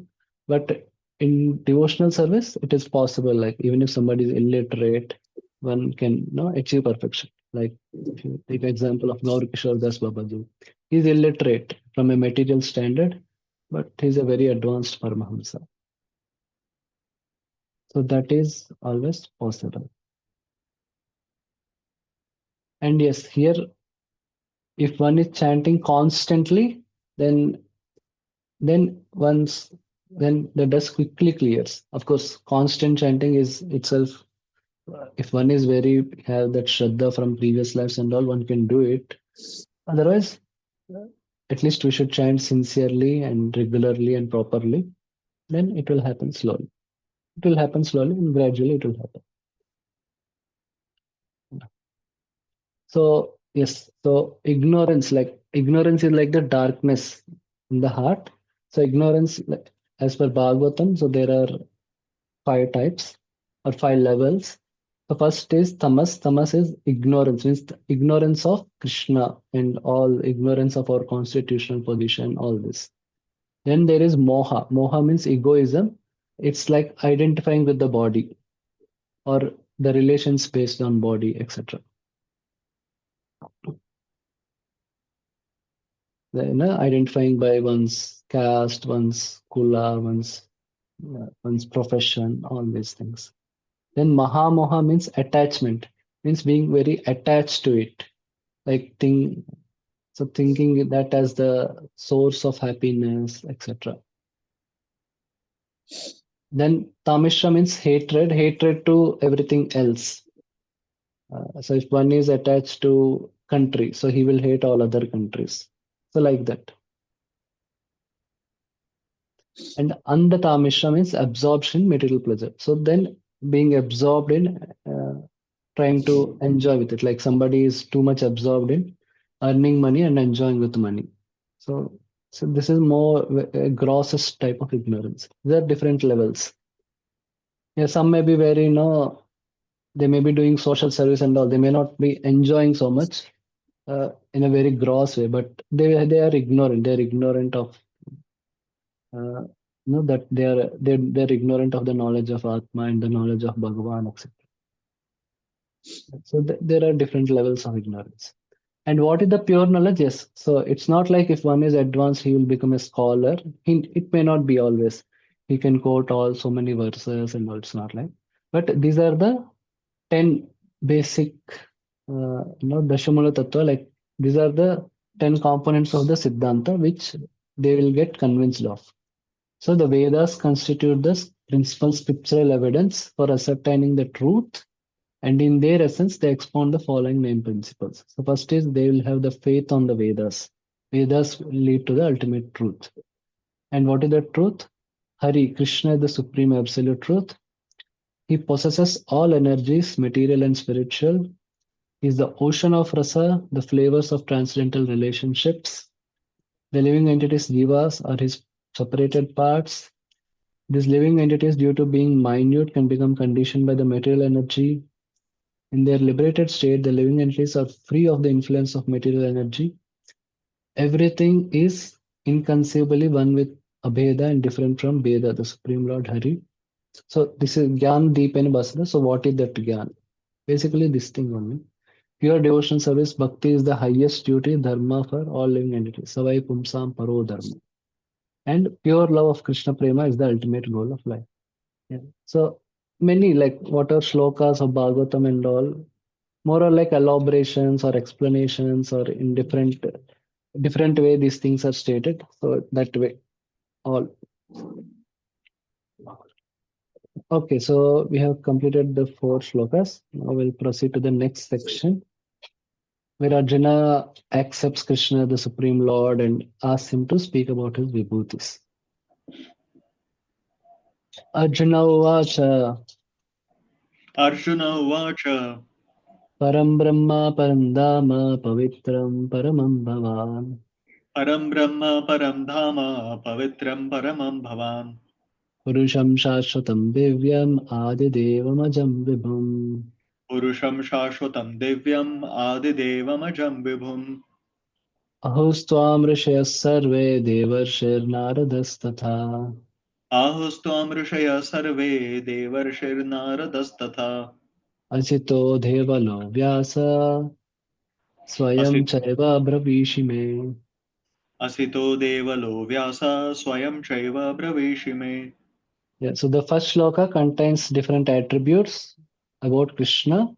But in devotional service, it is possible. Like even if somebody is illiterate, one can achieve perfection. Like if you take example of Gaur Kishore Das Babaji, he's illiterate from a material standard, but he's a very advanced Paramahamsa. So that is always possible. And yes, here if one is chanting constantly, then once then the dust quickly clears. Of course, constant chanting is itself, if one is very have that shraddha from previous lives and all, one can do it. Otherwise, uh, at least we should chant sincerely and regularly and properly. Then it will happen slowly. It will happen slowly and gradually it will happen. So yes, so ignorance is like the darkness in the heart. So ignorance, as per Bhagavatam, so there are five types or five levels. The first is tamas. Tamas is ignorance, means the ignorance of Krishna and all ignorance of our constitutional position, all this. Then there is moha. Moha means egoism. It's like identifying with the body or the relations based on body, etc. Identifying by one's caste, one's kula, one's profession, all these things. Then Mahamoha means attachment, means being very attached to it, like thinking that as the source of happiness, etc. Then Tamishra means hatred to everything else. So if one is attached to country, so he will hate all other countries. So like that. And Andhatamisha means absorption, material pleasure. So then being absorbed in trying to enjoy with it, like somebody is too much absorbed in earning money and enjoying with money. So this is more a grossest type of ignorance. There are different levels. Yeah, some may be very, they may be doing social service and all. They may not be enjoying so much in a very gross way, but they are ignorant. They're ignorant of uh, that they're ignorant of the knowledge of Atma and the knowledge of Bhagavan, etc. So there are different levels of ignorance. And what is the pure knowledge? Yes. So it's not like if one is advanced, he will become a scholar. It may not be always. He can quote all so many verses and all. It's not like. But these are the 10 basic, Dashamula Tattva. Like these are the 10 components of the Siddhanta which they will get convinced of. So the Vedas constitute the principal scriptural evidence for ascertaining the truth, and in their essence, they expound the following main principles. So first is they will have the faith on the Vedas. Vedas will lead to the ultimate truth. And what is the truth? Hari, Krishna is the supreme absolute truth. He possesses all energies, material and spiritual. He is the ocean of rasa, the flavors of transcendental relationships. The living entities, jivas, are his separated parts. These living entities, due to being minute, can become conditioned by the material energy. In their liberated state, the living entities are free of the influence of material energy. Everything is inconceivably one with Abheda and different from Bheda, the Supreme Lord Hari. So this is Gyan, Deep and Basana. So what is that Gyan? Basically this thing only. Pure devotional service, Bhakti is the highest duty, Dharma for all living entities. Savai Pumsam Paro Dharma. And pure love of Krishna Prema is the ultimate goal of life. Yeah. So many like what are shlokas of Bhagavatam and all, more or like elaborations or explanations or in different way these things are stated. So that way all. Okay, so we have completed the four shlokas. Now we'll proceed to the next section. where Arjuna accepts Krishna, the Supreme Lord, and asks him to speak about his vibhutis. Arjuna Uvacha Arjuna Uvacha Param Brahma Param Dhama Pavitram Paramam Bhavan Param Brahma Param Dhama Pavitram Paramam Bhavan Purusham Shashwatam Divyam Adidevamajam Vibhum Purusham Shashwatam Divyam Adidevamajam Vibhum Ahostvam Rishayas Sarve Devarshir Naradas Ahustam Rishaya Sarve Devarshir Naradas Asito Devalo Vyasa Swayam Chaiva Bravishime. Asito Devalo Vyasa Swayam Chaiva Bravishime. Yeah, so the first shloka contains different attributes about Krishna,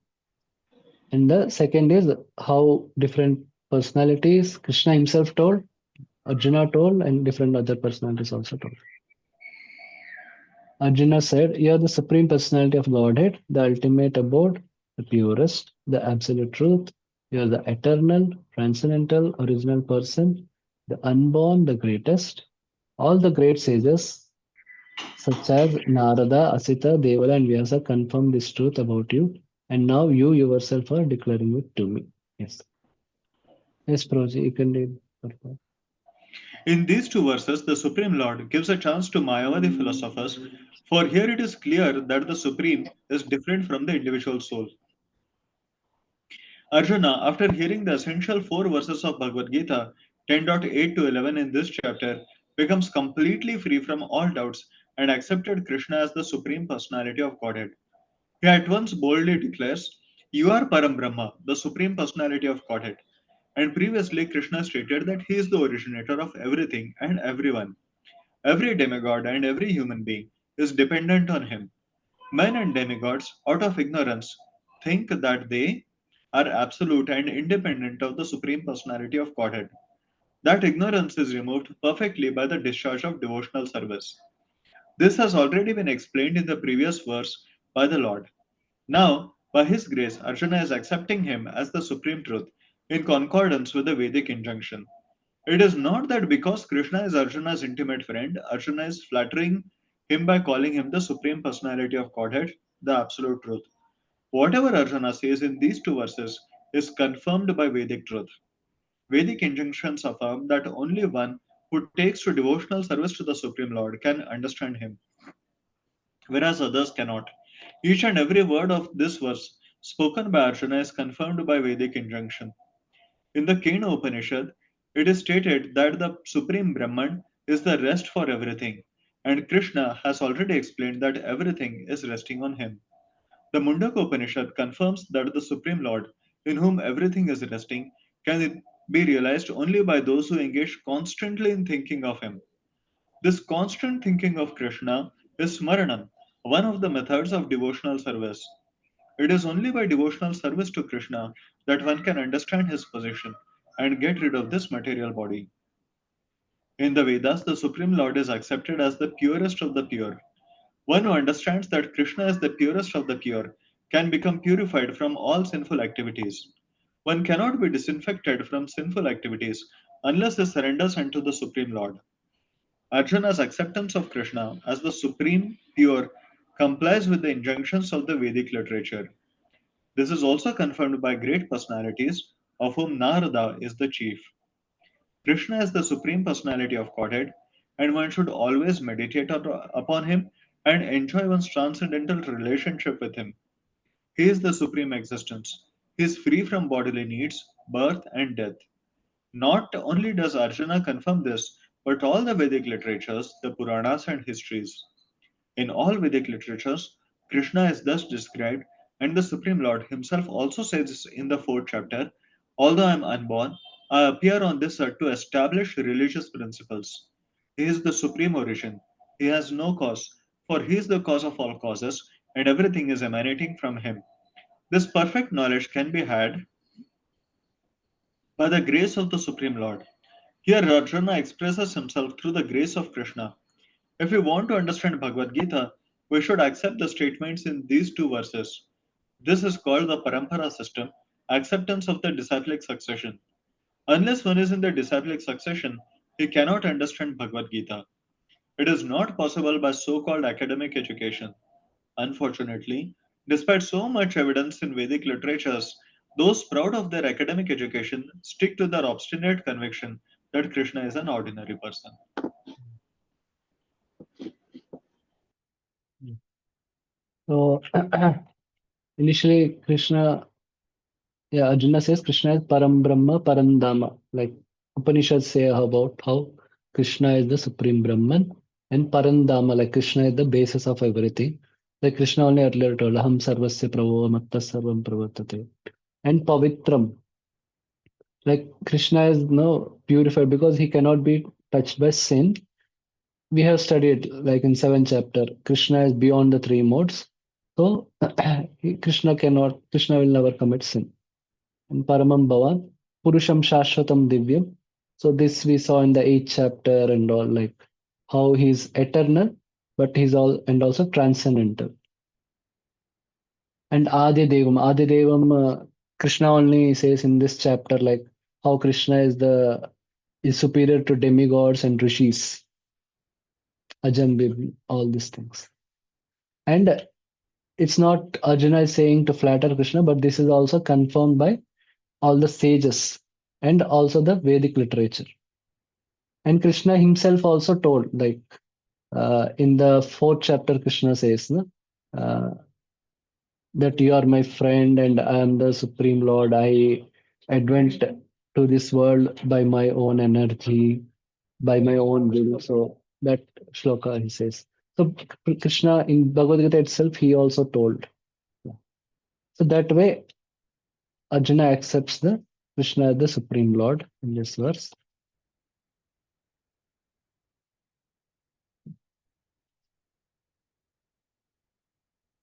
and the second is how different personalities Krishna himself told, Arjuna told, and different other personalities also told. Arjuna said, "You are the supreme personality of Godhead, the ultimate abode, the purest, the absolute truth. You are the eternal, transcendental, original person, the unborn, the greatest. All the great sages, such as Narada, Asita, Devala, and Vyasa, confirm this truth about you, and now you yourself are declaring it to me." Yes. Yes, Proji, you can read. In these two verses, the Supreme Lord gives a chance to Mayavadi philosophers, for here it is clear that the Supreme is different from the individual soul. Arjuna, after hearing the essential four verses of Bhagavad Gita 10.8 to 11 in this chapter, becomes completely free from all doubts and accepted Krishna as the Supreme Personality of Godhead. He at once boldly declares, "You are Param Brahma, the Supreme Personality of Godhead." And previously, Krishna stated that he is the originator of everything and everyone. Every demigod and every human being is dependent on him. Men and demigods, out of ignorance, think that they are absolute and independent of the Supreme Personality of Godhead. That ignorance is removed perfectly by the discharge of devotional service. This has already been explained in the previous verse by the Lord. Now, by his grace, Arjuna is accepting him as the supreme truth in concordance with the Vedic injunction. It is not that because Krishna is Arjuna's intimate friend, Arjuna is flattering him by calling him the supreme personality of Godhead, the absolute truth. Whatever Arjuna says in these two verses is confirmed by Vedic truth. Vedic injunctions affirm that only one who takes to devotional service to the Supreme Lord can understand him, whereas others cannot. Each and every word of this verse spoken by Arjuna is confirmed by Vedic injunction. In the Kena Upanishad, it is stated that the Supreme Brahman is the rest for everything, and Krishna has already explained that everything is resting on him. The Mundaka Upanishad confirms that the Supreme Lord, in whom everything is resting, can be realized only by those who engage constantly in thinking of him. This constant thinking of Krishna is Smaranam, one of the methods of devotional service. It is only by devotional service to Krishna that one can understand his position and get rid of this material body. In the Vedas, the Supreme Lord is accepted as the purest of the pure. One who understands that Krishna is the purest of the pure can become purified from all sinful activities. One cannot be disinfected from sinful activities unless he surrenders unto the Supreme Lord. Arjuna's acceptance of Krishna as the supreme pure complies with the injunctions of the Vedic literature. This is also confirmed by great personalities, of whom Narada is the chief. Krishna is the supreme personality of Godhead, and one should always meditate upon him and enjoy one's transcendental relationship with him. He is the supreme existence. He is free from bodily needs, birth, and death. Not only does Arjuna confirm this, but all the Vedic literatures, the Puranas, and histories. In all Vedic literatures, Krishna is thus described, and the Supreme Lord himself also says in the fourth chapter, "Although I am unborn, I appear on this earth to establish religious principles." He is the supreme origin. He has no cause, for he is the cause of all causes, and everything is emanating from him. This perfect knowledge can be had by the grace of the Supreme Lord. Here, Arjuna expresses himself through the grace of Krishna. If we want to understand Bhagavad Gita, we should accept the statements in these two verses. This is called the Parampara system, acceptance of the disciplic succession. Unless one is in the disciplic succession, he cannot understand Bhagavad Gita. It is not possible by so called academic education. Unfortunately, despite so much evidence in Vedic literatures, those proud of their academic education stick to their obstinate conviction that Krishna is an ordinary person. So initially, Arjuna says Krishna is Param Brahma, Param Dhamma. Like Upanishads say about how Krishna is the Supreme Brahman and Param Dhamma, like Krishna is the basis of everything. Like Krishna only earlier told, Aham Sarvasya Prabho Matta Sarvam Pravartate. And Pavitram, like Krishna is no purified because he cannot be touched by sin. We have studied like in 7th chapter, Krishna is beyond the three modes. So Krishna will never commit sin. And Paramam Bhavan, Purusham Shashvatam Divyam. So this we saw in the 8th chapter and all, like how he's eternal, but he's all and also transcendental. And Adi Devam, Krishna only says in this chapter like how Krishna is superior to demigods and rishis, Ajam, all these things. And it's not Arjuna is saying to flatter Krishna, but this is also confirmed by all the sages and also the Vedic literature. And Krishna himself also told, like in the 4th chapter, Krishna says uh, that you are my friend and I am the Supreme Lord. I went to this world by my own energy, by my own will. So that shloka he says. So Krishna in Bhagavad Gita itself, he also told. So that way, Arjuna accepts the Krishna as the Supreme Lord in this verse.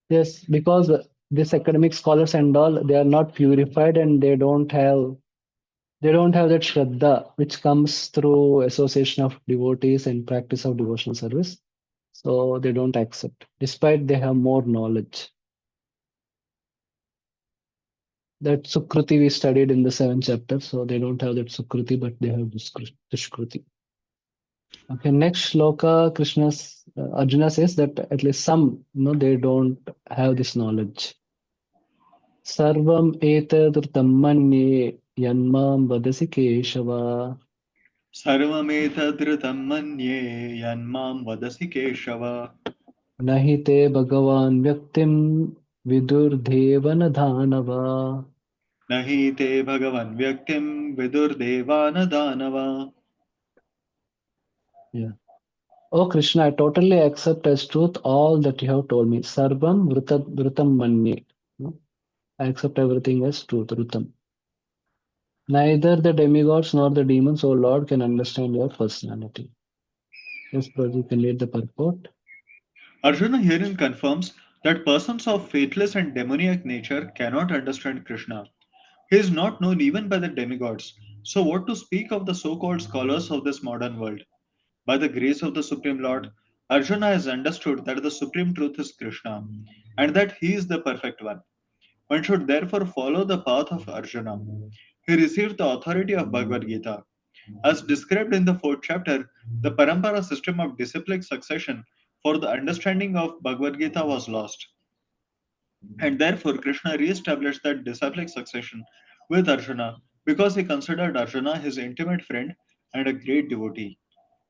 Yes, because these academic scholars and all, they are not purified and they don't have that shraddha which comes through association of devotees and practice of devotional service. So they don't accept, despite they have more knowledge. That Sukruti we studied in the 7th chapter, so they don't have that Sukruti, but they have Dushkruti. Okay, next shloka, Arjuna says that at least some, they don't have this knowledge. Sarvam etadrutam manye yanmam vadasi Keshava. Sarvametadritam manye yanmam vadasi Keshava. Nahi te Bhagavan Vyaktim Vidurdhevan Dhanava. Nahi te bhagavan vyaktim vidurdevana danava. Yeah. Oh Krishna, I totally accept as truth all that you have told me. Sarvam Vrutam Manye. No? I accept everything as truth, Vrutam. Neither the demigods nor the demons, O Lord, can understand your personality. Yes, Prabhu, you can read the purport. Arjuna herein confirms that persons of faithless and demoniac nature cannot understand Krishna. He is not known even by the demigods. So, what to speak of the so called scholars of this modern world? By the grace of the Supreme Lord, Arjuna has understood that the supreme truth is Krishna and that he is the perfect one. One should therefore follow the path of Arjuna. He received the authority of Bhagavad Gita. As described in the 4th chapter, the Parampara system of disciplic succession for the understanding of Bhagavad Gita was lost. And therefore, Krishna re established that disciplic succession with Arjuna because he considered Arjuna his intimate friend and a great devotee.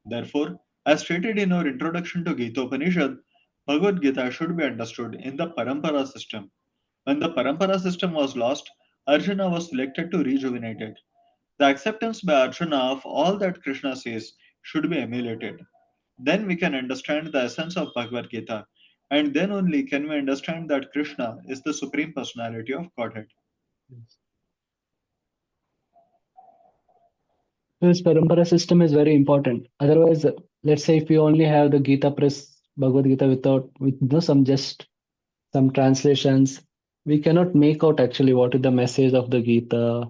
Therefore, as stated in our introduction to Gita Upanishad, Bhagavad Gita should be understood in the Parampara system. When the Parampara system was lost, Arjuna was selected to rejuvenate it. The acceptance by Arjuna of all that Krishna says should be emulated. Then we can understand the essence of Bhagavad Gita, and then only can we understand that Krishna is the Supreme Personality of Godhead. This parampara system is very important. Otherwise, let's say if we only have the Gita press, Bhagavad Gita with some translations, we cannot make out actually what is the message of the Gita,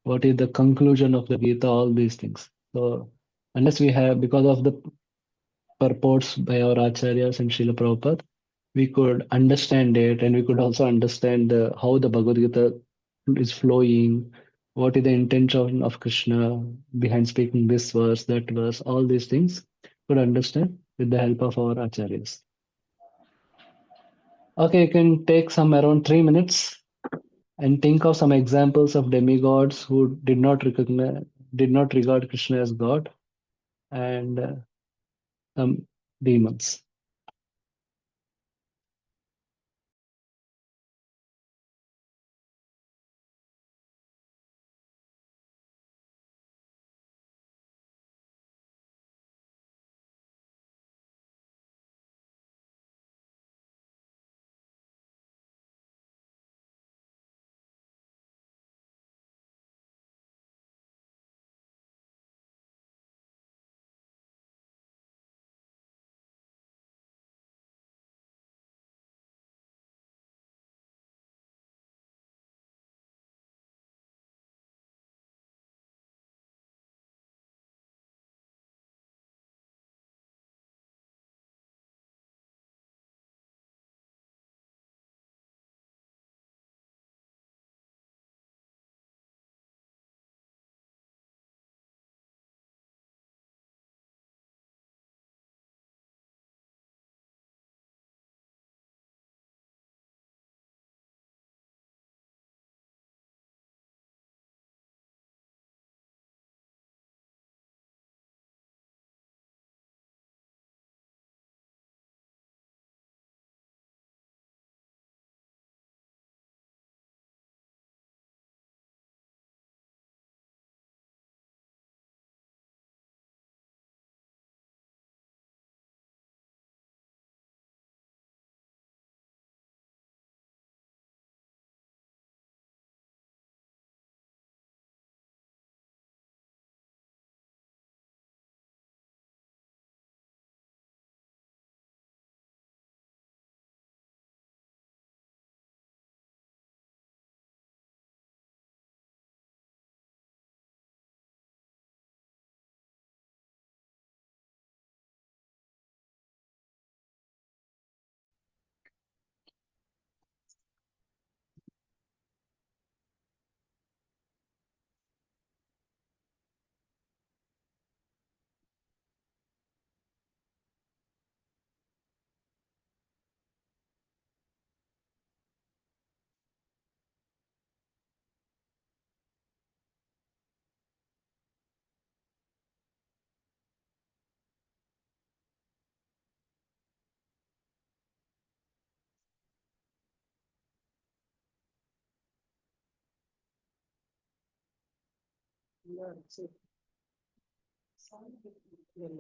what is the conclusion of the Gita, all these things. So unless we have, because of the purports by our acharyas and Srila Prabhupada, we could understand it and we could also understand how the Bhagavad Gita is flowing, what is the intention of Krishna behind speaking this verse, that verse, all these things could understand with the help of our acharyas. Okay, you can take some around 3 minutes and think of some examples of demigods who did not regard Krishna as God, and some demons.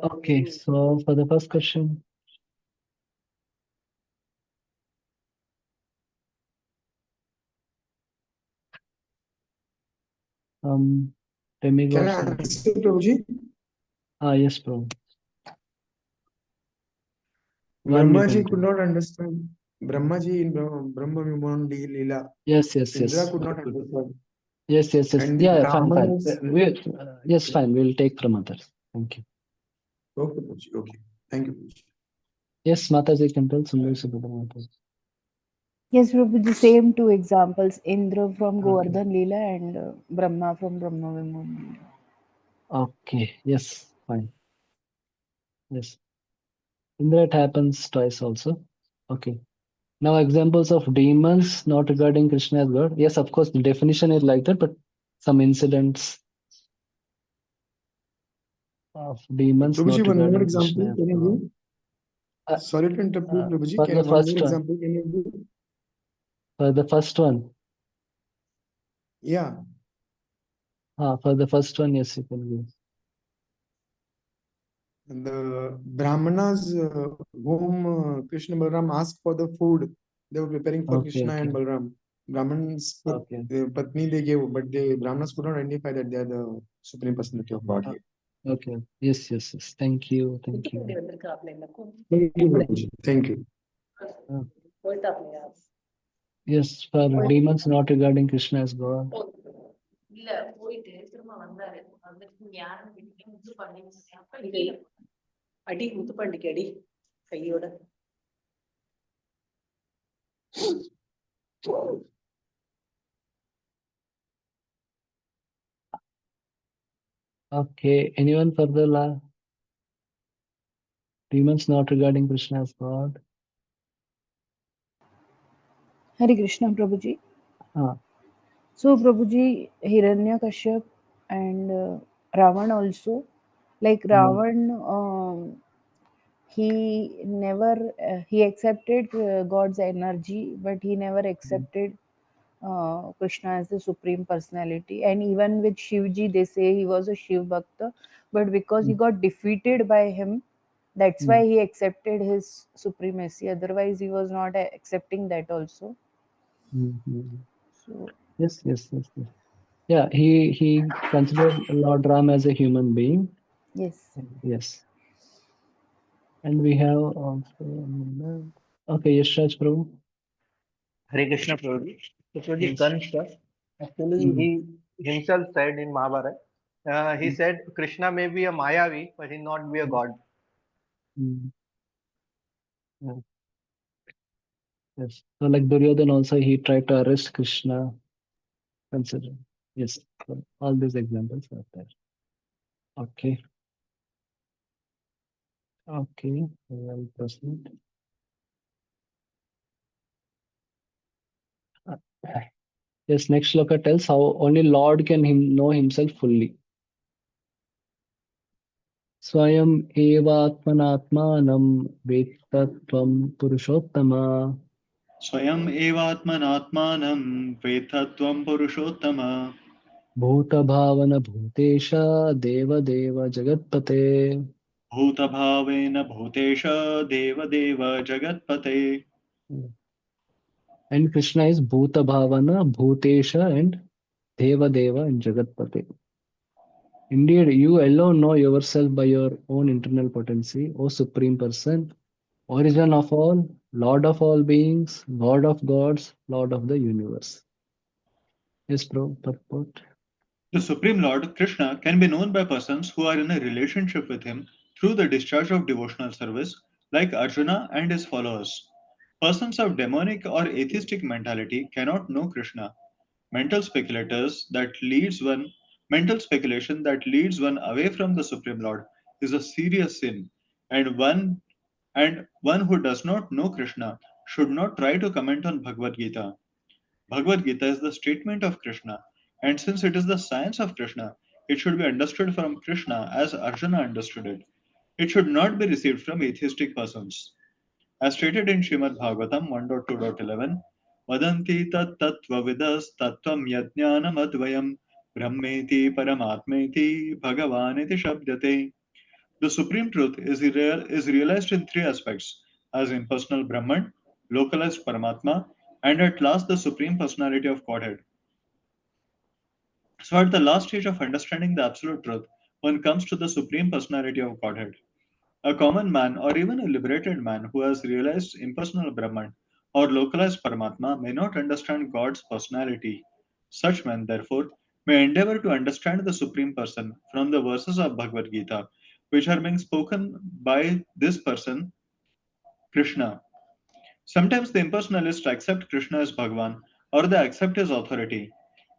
Okay, so for the first question, Can I demigods. answer, Prabhuji? Yes, bro. Brahmaji could not understand. Brahmaji in Brahma Vimondi Leela. Yes, yes, Indra yes. could not understand. Yes, yes, yes. And the Yeah, fine, fine. Brahmanas. Yes, fine. We'll take from others. Thank you. Okay, Prabhuji. Okay. Thank you, Prabhuji. Yes, Mataji can tell some words about the Mataji. Yes, Prabhu, the same two examples, Indra from Okay. Govardhan Leela and Brahma from Brahma Vimohan Leela. Okay, yes, fine. Yes. Indra, it happens twice also. Okay. Now, examples of demons not regarding Krishna as God. Yes, of course, the definition is like that, but some incidents of demons not Prabhuji, one more regarding example. Krishna as Can you God. give? Sorry to interrupt you, Prabhuji. For Can the one first more one, example can you give? for the first one, Yeah. for the first one, yes, you can give. The Brahmanas whom Krishna Balaram asked for the food, they were preparing for Okay, Krishna and okay, Balaram. Brahmins put okay, the Patni they gave, but the Brahmanas could not identify that they are the Supreme Personality of Godhead. okay. Yes, yes, yes. Thank you, thank you. Thank you, Prabhuji. Thank you. Uh, Yes, for demons not regarding Krishna as God. இல்ல போயிட்டு திரும்ப வந்தாரு வந்துட்டு யாரும் முத்து பாண்டி அடி முத்துப்பாண்டிக்கு அடி கையோட Okay, anyone for the demons not regarding Krishna as God? Hare Krishna, Prabhuji. Ah, So, Prabhuji, Hiranyakashyap and Ravan also, like mm, Ravan, he never he accepted God's energy, but he never mm, accepted Krishna as the supreme personality. And even with Shivji, they say he was a Shiv Bhakta, but because he mm, got defeated by him, that's mm, why he accepted his supremacy. Otherwise, he was not accepting that also. mm. So, Yes, yes, yes, yes. Yeah, he considered Lord Ram as a human being. yes. Yes, and we have also okay, yes, Raj Prabhu. Hare Krishna, Prabhuji. So, Prabhuji, Yes. Kansa, actually, Mm, he himself said in Mahabharata, he mm, said Krishna may be a Mayavi, but he not be a mm, god. mm. Yeah, yes. So like Duryodhan also he tried to arrest Krishna. Consider. Yes. So all these examples are there. Okay. Okay. Well, proceed. Uh, Yes, next shloka tells how only Lord can know himself fully. Swayam evatmanatmanam vettvam purushottama स्वयम् एवात्मनात्मानं वेत्थ त्वं पुरुषोत्तम bhutabhavana bhutesha deva deva jagatpate. भूतभावेन Bhutesh देवदेव जगत्पते And Krishna is bhutabhavana, bhutesha and deva deva and jagatpate. Indeed, you alone know yourself by your own internal potency, O Supreme Person, origin of all, Lord of all beings, God of gods, Lord of the universe. Yes, bro, purport. The Supreme Lord, Krishna, can be known by persons who are in a relationship with him through the discharge of devotional service, like Arjuna and his followers. Persons of demonic or atheistic mentality cannot know Krishna. Mental speculators that leads one Mental speculation that leads one away from the Supreme Lord is a serious sin, and one who does not know Krishna should not try to comment on Bhagavad Gita. Bhagavad Gita is the statement of Krishna, and since it is the science of Krishna, it should be understood from Krishna as Arjuna understood it. It should not be received from atheistic persons. As stated in Srimad Bhagavatam 1.2.11, Vadanti tat tattvavidas tattvam yajnanam advayam brahmeti paramatmeti bhagavaniti shabdate. The supreme truth is realized in three aspects as impersonal Brahman, localized Paramatma, and at last the supreme personality of Godhead. So, at the last stage of understanding the absolute truth, one comes to the supreme personality of Godhead. A common man or even a liberated man who has realized impersonal Brahman or localized Paramatma may not understand God's personality. Such men, therefore, may endeavor to understand the Supreme Person from the verses of Bhagavad Gita, which are being spoken by this person, Krishna. Sometimes the impersonalists accept Krishna as Bhagavan or they accept his authority.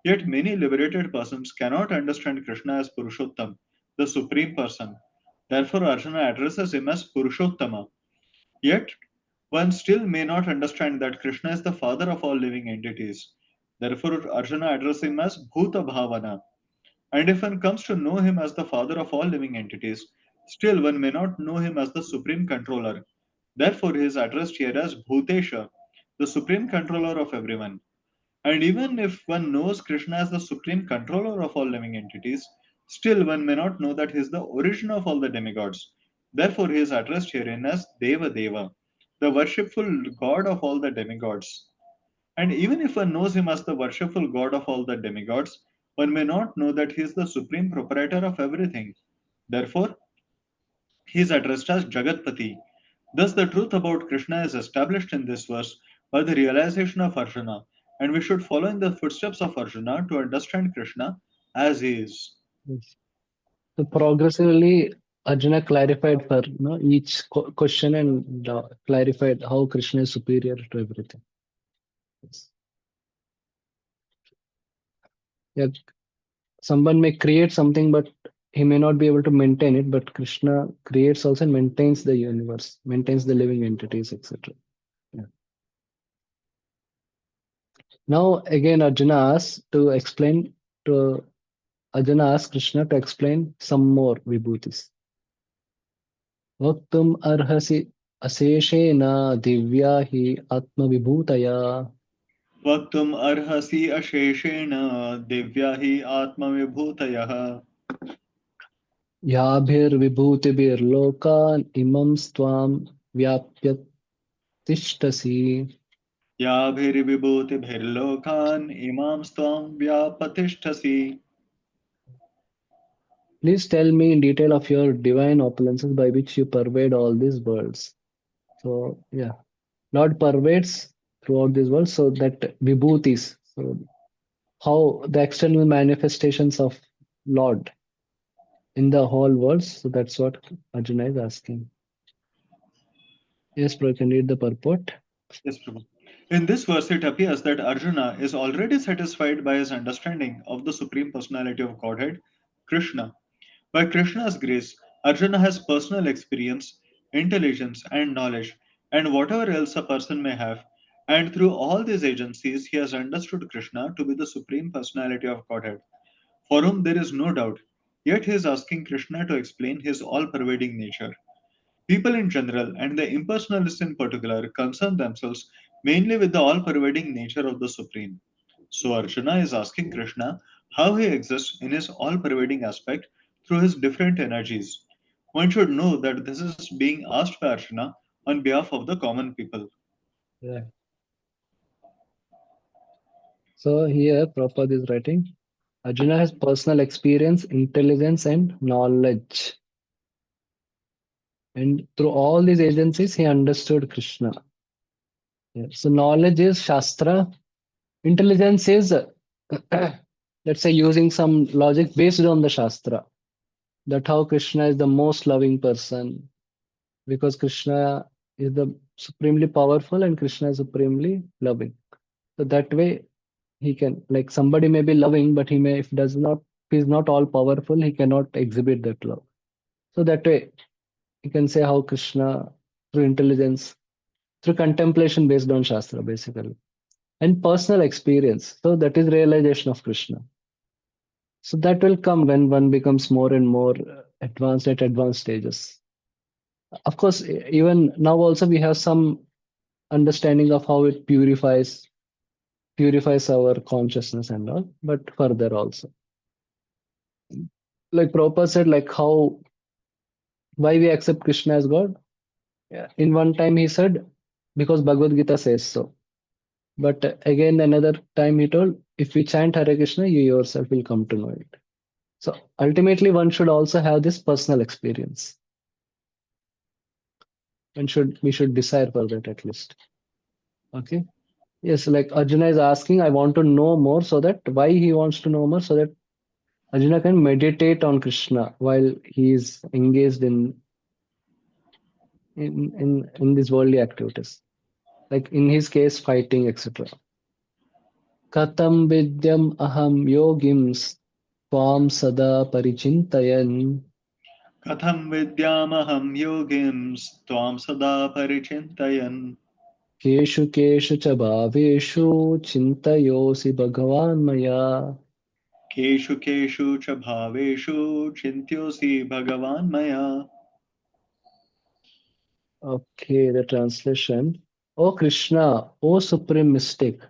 Yet many liberated persons cannot understand Krishna as Purushottam, the Supreme Person. Therefore, Arjuna addresses him as Purushottama. Yet, one still may not understand that Krishna is the father of all living entities. Therefore, Arjuna addresses him as Bhuta Bhavana. And if one comes to know him as the father of all living entities, still one may not know him as the supreme controller. Therefore, he is addressed here as Bhutesha, the supreme controller of everyone. And even if one knows Krishna as the supreme controller of all living entities, still one may not know that he is the origin of all the demigods. Therefore, he is addressed herein as Deva Deva, the worshipful god of all the demigods. And even if one knows him as the worshipful god of all the demigods, one may not know that he is the supreme proprietor of everything. Therefore, he is addressed as Jagatpati. Thus, the truth about Krishna is established in this verse by the realization of Arjuna, and we should follow in the footsteps of Arjuna to understand Krishna as he is. Yes. So progressively, Arjuna clarified for each question and clarified how Krishna is superior to everything. Yes. Yeah, someone may create something, but he may not be able to maintain it, but Krishna creates also and maintains the universe, maintains the living entities, etc. Yeah. Now again, to Arjuna asks Krishna to explain some more vibhutis. Vaktum arhasi aseshena divya hi atma vibhutaya वक्तुम् अर्हसि अशेषेण दिव्या हि आत्मविभूतयः याभिर्विभूतिभिर्लोकान् imam stvam vyapya tishtasi. याभिर्विभूतिभिर्लोकान् इमां त्वां व्यापतिष्ठसि. Please tell me in detail of your divine opulences by which you pervade all these worlds. So, yeah, Lord pervades throughout this world, so that vibhutis, so how the external manifestations of Lord in the whole world. So that's what Arjuna is asking. Yes, bro, you can read the purport. Yes, Prabhu. In this verse, it appears that Arjuna is already satisfied by his understanding of the Supreme Personality of Godhead, Krishna. By Krishna's grace, Arjuna has personal experience, intelligence, and knowledge, and whatever else a person may have. And through all these agencies, he has understood Krishna to be the Supreme Personality of Godhead, for whom there is no doubt. Yet he is asking Krishna to explain his all pervading nature. People in general, and the impersonalists in particular, concern themselves mainly with the all pervading nature of the Supreme. So Arjuna is asking Krishna how he exists in his all pervading aspect through his different energies. One should know that this is being asked by Arjuna on behalf of the common people. Yeah. So here Prabhupada is writing, Arjuna has personal experience, intelligence, and knowledge. And through all these agencies, he understood Krishna. Yeah. So knowledge is Shastra. Intelligence is, let's say, using some logic based on the Shastra. That how Krishna is the most loving person, because Krishna is the supremely powerful and Krishna is supremely loving. So that way he can, like somebody may be loving, but he may, if does not, if he's not all powerful, he cannot exhibit that love. So that way you can say how Krishna, through intelligence, through contemplation based on Shastra, basically, and personal experience. So that is realization of Krishna. So that will come when one becomes more and more advanced at advanced stages. Of course, even now also we have some understanding of how it purifies our consciousness and all, but further also. Like Prabhupada said, like how why we accept Krishna as God. Yeah. In one time he said, because Bhagavad Gita says so. But again, another time he told, if we chant Hare Krishna, you yourself will come to know it. So ultimately, one should also have this personal experience. We should desire for that at least. Okay. Yes, like Arjuna is asking, I want to know more, so that why he wants to know more, so that Arjuna can meditate on Krishna while he is engaged in these worldly activities. Like in his case, fighting, etc. Katam vidyam aham yogim tvam sada parichintayan Katham vidyamaham yogim tvam sada parichintayan keshu keshu cha bhaveshu chintayosi bhagavan maya. keshu keshu cha bhaveshu chintyosi bhagavan maya. Okay, the translation. O Krishna, O supreme mystic,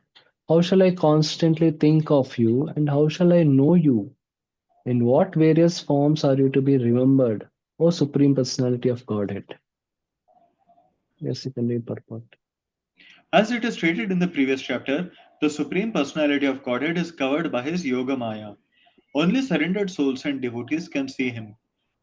how shall I constantly think of you and how shall I know you? In what various forms are you to be remembered, O supreme personality of Godhead? Yes, you can read purport. As it is stated in the previous chapter, the Supreme Personality of Godhead is covered by his Yoga Maya. Only surrendered souls and devotees can see him.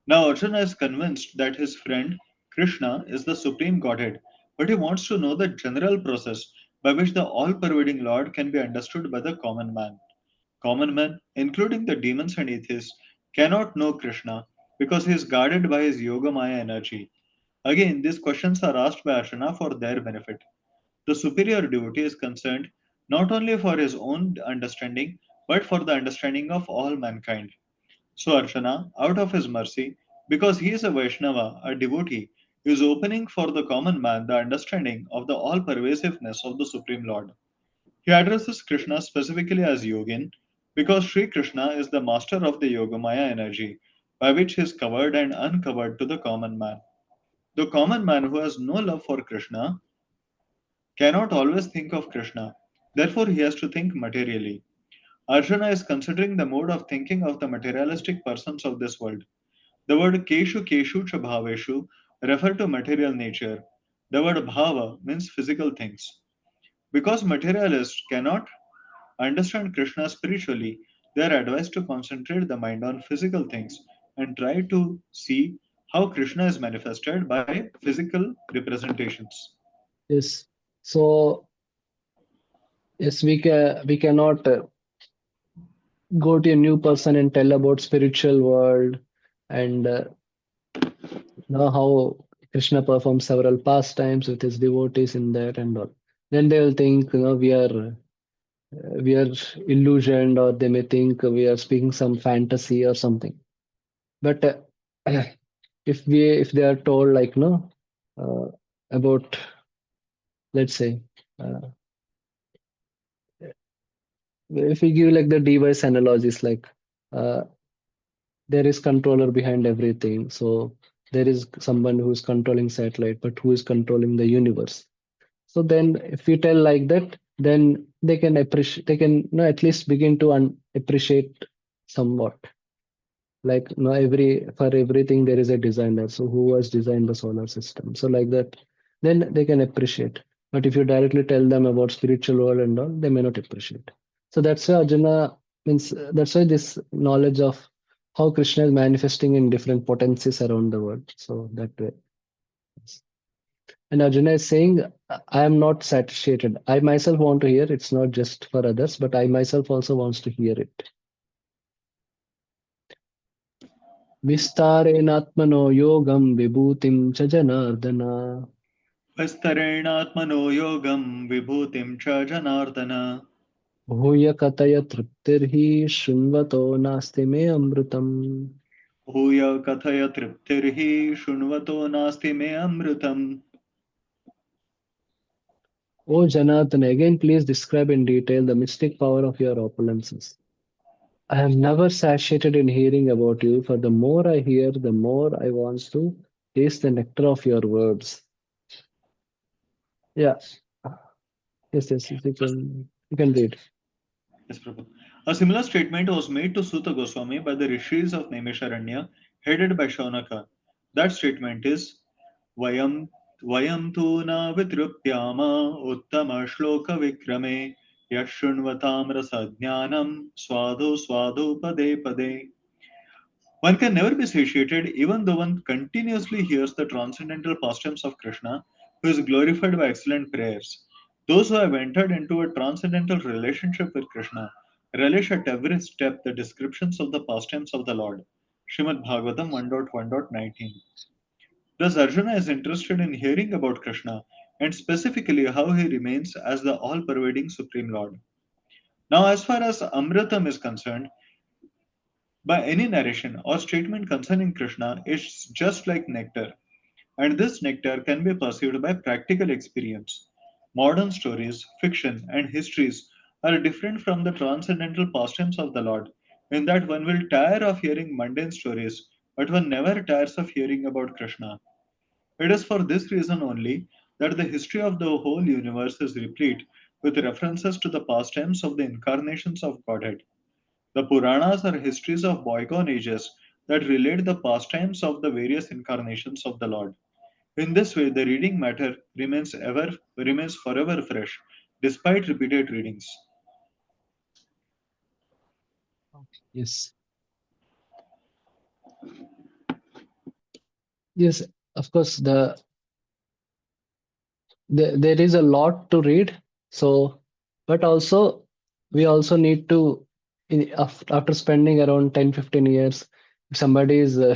Now Arjuna is convinced that his friend Krishna is the Supreme Godhead, but he wants to know the general process by which the all pervading Lord can be understood by the common man. Common men, including the demons and atheists, cannot know Krishna because he is guarded by his Yoga Maya energy. Again, these questions are asked by Arjuna for their benefit. The superior devotee is concerned not only for his own understanding but for the understanding of all mankind. So Archana, out of his mercy, because he is a Vaishnava, a devotee, is opening for the common man the understanding of the all pervasiveness of the Supreme Lord. He addresses Krishna specifically as Yogin because Sri Krishna is the master of the Yogamaya energy by which he is covered and uncovered to the common man. The common man who has no love for Krishna cannot always think of Krishna, therefore, he has to think materially. Arjuna is considering the mode of thinking of the materialistic persons of this world. The word keshu keshu cha bhaveshu refer to material nature. The word bhava means physical things. Because materialists cannot understand Krishna spiritually, they are advised to concentrate the mind on physical things and try to see how Krishna is manifested by physical representations. Yes. So yes, we cannot go to a new person and tell about spiritual world and know how Krishna performs several pastimes with his devotees in that and all. Then they will think, we are illusioned, or they may think we are speaking some fantasy or something. But if they are told like no about, let's say, uh, if we give like the device analogies, like uh, there is controller behind everything, so there is someone who is controlling satellite, but who is controlling the universe. So then if we tell like that, then they can appreciate, they can at least begin to appreciate somewhat. Like every for everything there is a designer, so who has designed the solar system, so like that, then they can appreciate. But if you directly tell them about spiritual world and all, they may not appreciate. So that's why Arjuna means, that's why this knowledge of how Krishna is manifesting in different potencies around the world, so that way. Yes. And Arjuna is saying, I am not satiated, I myself want to hear, it's not just for others, but I myself also wants to hear it. विस्तारेणात्मनो योगं विभूतिं च Janardan Vastarenatmano yogam vibhutim cha janardana भूय कथय तृप्तिर्हि शृण्वतो नास्ति मे अमृतम्. bhuya kathaya triptirhi shunvato nasti me amritam. O Janardana, again please describe in detail the mystic power of your opulences. I have never satiated in hearing about you, for the more I hear, the more I want to taste the nectar of your words. Yeah, yes, you can read. Yes, Prabhu. A similar statement was made to Suta Goswami by the rishis of Naimisharanya, headed by Shaunaka. That statement is Vayam Vayam tu na vitrupyama uttama shloka vikrame yashunvatam rasadnyanam swado swado pade pade. One can never be satiated even though one continuously hears the transcendental pastimes of Krishna, who is glorified by excellent prayers. Those who have entered into a transcendental relationship with Krishna relish at every step the descriptions of the pastimes of the Lord. Srimad Bhagavatam 1.1.19. Thus, Arjuna is interested in hearing about Krishna and specifically how he remains as the all pervading Supreme Lord. Now, as far as Amritam is concerned, by any narration or statement concerning Krishna is just like nectar, and this nectar can be perceived by practical experience. Modern stories, fiction, and histories are different from the transcendental pastimes of the Lord, in that one will tire of hearing mundane stories, but one never tires of hearing about Krishna. It is for this reason only that the history of the whole universe is replete with references to the pastimes of the incarnations of Godhead. The Puranas are histories of bygone ages that relate the pastimes of the various incarnations of the Lord. In this way, the reading matter remains forever fresh, despite repeated readings. Yes, yes, of course. There is a lot to read. So, but also we also need to, after spending around 10-15 years, if somebody is uh,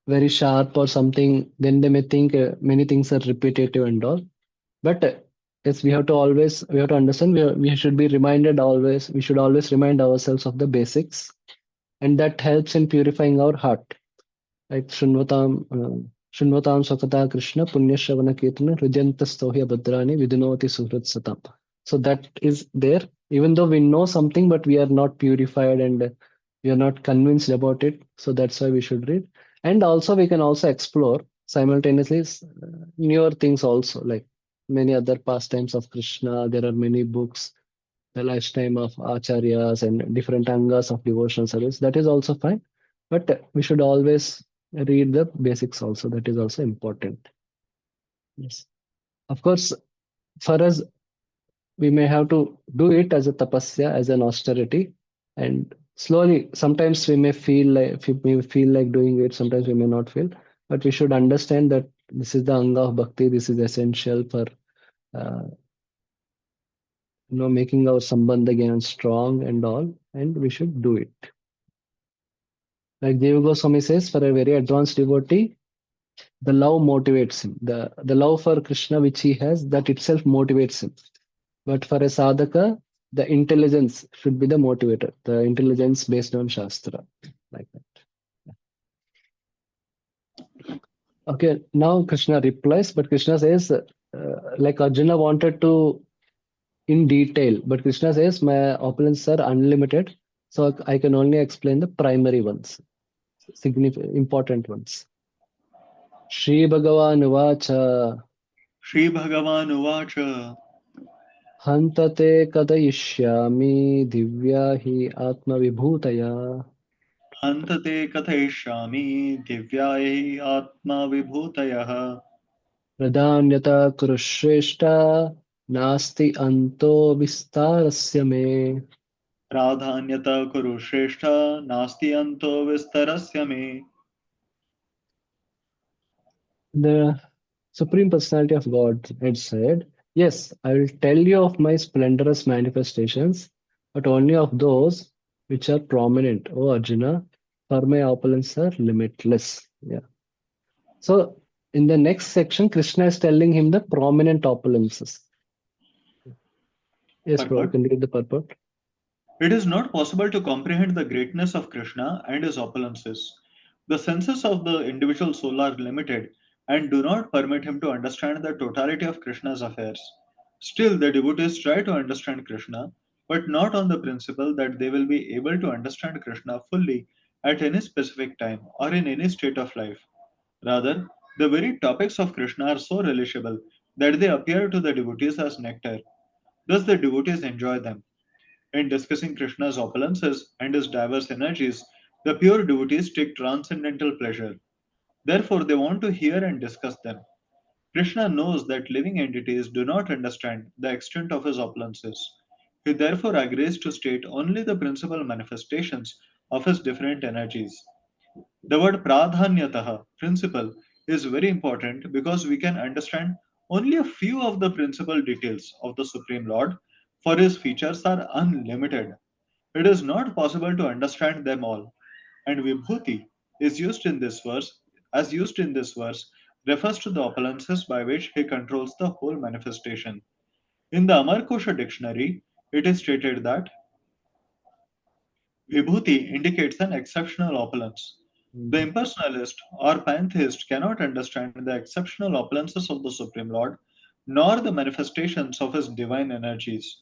very sharp or something, then they may think many things are repetitive and all. But yes, we have to understand, we should be reminded always, we should always remind ourselves of the basics. and that helps in purifying our heart. Like Shunvatam Sakata Krishna Punya Shravana Kirtana Hridantastohya Bhadrani Vidunoti Suhrit Satam. So that is there. Even though we know something, but we are not purified and we are not convinced about it. So that's why we should read. And also we can also explore simultaneously newer things also, like many other pastimes of Krishna. There are many books, the lifetime of acharyas and different angas of devotional service. That is also fine, but we should always read the basics also. That is also important. Yes, of course, for us, we may have to do it as a tapasya, as an austerity, and slowly. Sometimes we may feel like doing it. Sometimes we may not feel, but we should understand that this is the anga of bhakti. This is essential for uh, making our sambandha again strong and all, and we should do it. Like Deva Goswami says, for a very advanced devotee, the love motivates him. The love for Krishna which he has, that itself motivates him. But for a sadhaka, the intelligence should be the motivator, the intelligence based on Shastra. Like that. Okay, now Krishna replies, but Krishna says, like Arjuna wanted to in detail, but Krishna says, my opulence are unlimited, so I can only explain the primary ones, significant, important ones. Shri Bhagavan Uvacha Shri Bhagavan Uvacha Hantate Kadayishyami Divya hi Atma Vibhutaya Antate Kathayishyami Divyayi Atma Vibhutayah Pradanyata Kurushreshta Nasti Anto Vistarasya Me. Pradhanyata Kurushreshtha Nasti Anto Vistarasya Me. The Supreme Personality of God had said, yes, I will tell you of my splendorous manifestations, but only of those which are prominent. O Arjuna, for my opulence are limitless. Yeah. So in the next section, Krishna is telling him the prominent opulences. Yes, bro, you Purport. can read the purport. It is not possible to comprehend the greatness of Krishna and his opulences. The senses of the individual soul are limited and do not permit him to understand the totality of Krishna's affairs. Still, the devotees try to understand Krishna, but not on the principle that they will be able to understand Krishna fully at any specific time or in any state of life. Rather, the very topics of Krishna are so relishable that they appear to the devotees as nectar. Thus, the devotees enjoy them. In discussing Krishna's opulences and his diverse energies, the pure devotees take transcendental pleasure. Therefore, they want to hear and discuss them. Krishna knows that living entities do not understand the extent of his opulences. He therefore agrees to state only the principal manifestations of his different energies. The word pradhanyataha, principle, is very important because we can understand only a few of the principal details of the Supreme Lord, for his features are unlimited. It is not possible to understand them all. And vibhuti is used in this verse, as used in this verse, refers to the opulences by which he controls the whole manifestation. In the Amarkosha dictionary, it is stated that Vibhuti indicates an exceptional opulence. The Mhm. impersonalist or pantheist cannot understand the exceptional opulences of the Supreme Lord, nor the manifestations of his divine energies.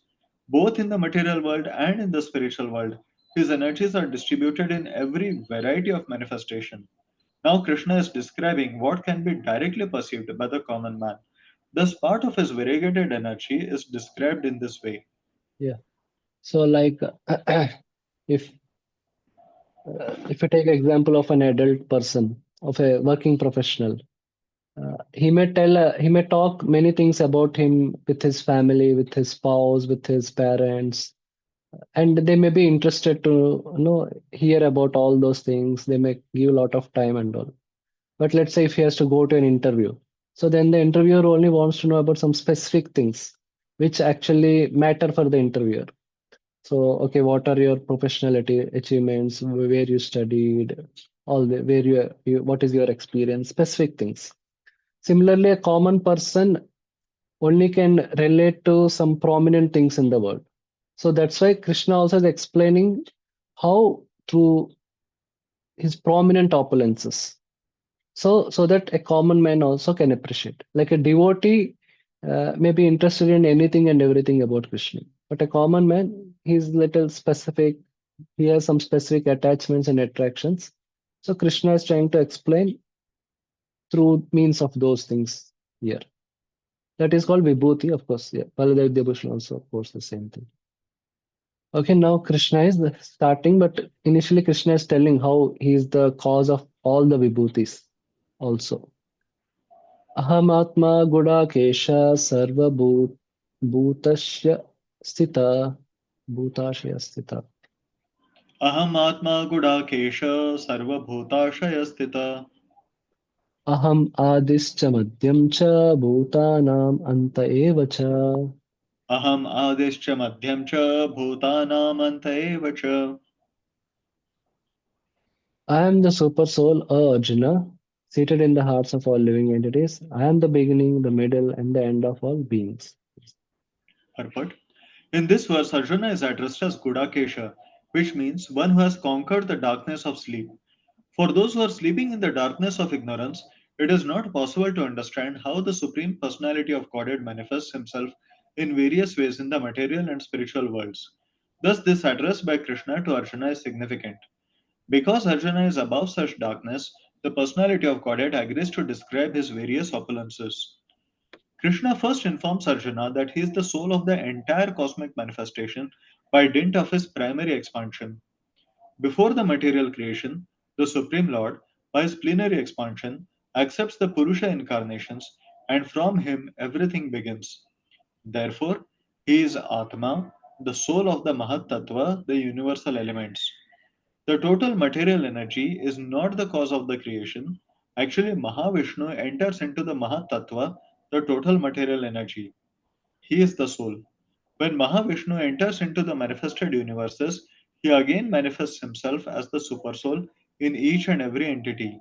Both in the material world and in the spiritual world, his energies are distributed in every variety of manifestation. Now, Krishna is describing what can be directly perceived by the common man. Thus, part of his variegated energy is described in this way. Yeah. So, like, if if you take example of an adult person, of a working professional, he may talk many things about him with his family, with his spouse, with his parents, and they may be interested to hear about all those things. They may give a lot of time and all. But let's say if he has to go to an interview, so then the interviewer only wants to know about some specific things which actually matter for the interviewer. So, okay, what are your professional achievements, where you studied, all the where what is your experience, specific things. Similarly, a common person only can relate to some prominent things in the world. So that's why Krishna also is explaining how through his prominent opulences. So that a common man also can appreciate. Like a devotee may be interested in anything and everything about Krishna, but a common man, he's little specific. He has some specific attachments and attractions. So Krishna is trying to explain through means of those things here. That is called vibhuti, of course. Yeah, Baladev Devbhushan also, of course, the same thing. Okay, now Krishna is starting, but initially Krishna is telling how he is the cause of all the vibhutis also. Ahamatma Gudakesha Sarvabhut Bhutasya Sthita Bhutashya Sthita. Aham Atma Gudakesha Sarvabhutashaya Sthita. Aham Adischa Madhyam Cha Bhutanam Anta Eva Cha. Aham Adischa Madhyam Cha Bhutanam Anta Eva Cha. I am the super soul, O Arjuna, seated in the hearts of all living entities. I am the beginning, the middle, and the end of all beings. Purport. In this verse, Arjuna is addressed as Gudakesha, which means one who has conquered the darkness of sleep. For those who are sleeping in the darkness of ignorance, it is not possible to understand how the Supreme Personality of Godhead manifests himself in various ways in the material and spiritual worlds. Thus, this address by Krishna to Arjuna is significant. Because Arjuna is above such darkness, the personality of Godhead agrees to describe his various opulences. Krishna first informs Arjuna that he is the soul of the entire cosmic manifestation by dint of his primary expansion. Before the material creation, the Supreme Lord, by his plenary expansion, accepts the Purusha incarnations, and from him everything begins. Therefore, he is Atma, the soul of the Mahat Tattva, the universal elements. The total material energy is not the cause of the creation. Actually, Mahavishnu enters into the Mahat Tattva, the total material energy. He is the soul. When Mahavishnu enters into the manifested universes, he again manifests himself as the supersoul in each and every entity.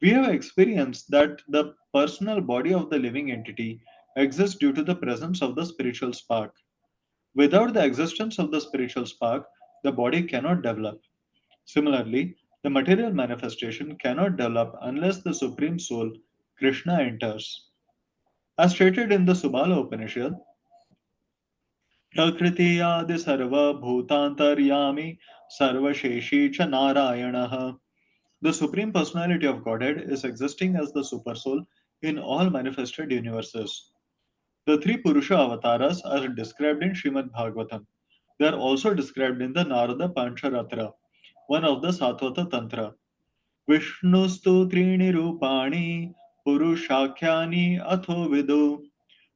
We have experienced that the personal body of the living entity exists due to the presence of the spiritual spark. Without the existence of the spiritual spark, the body cannot develop. Similarly, the material manifestation cannot develop unless the Supreme Soul, Krishna, enters. As stated in the Subala Upanishad, प्रकृतियादि सर्वभूतान्तर्यामी सर्वशेषी च नारायणः. The Supreme Personality of Godhead is existing as the Supersoul in all manifested universes. The three Purusha avatars are described in Srimad Bhagavatam. They are also described in the Narada Pancharatra, one of the Satvata Tantra. Vishnustu Trini Rupani Purushakyani Atho Vidu.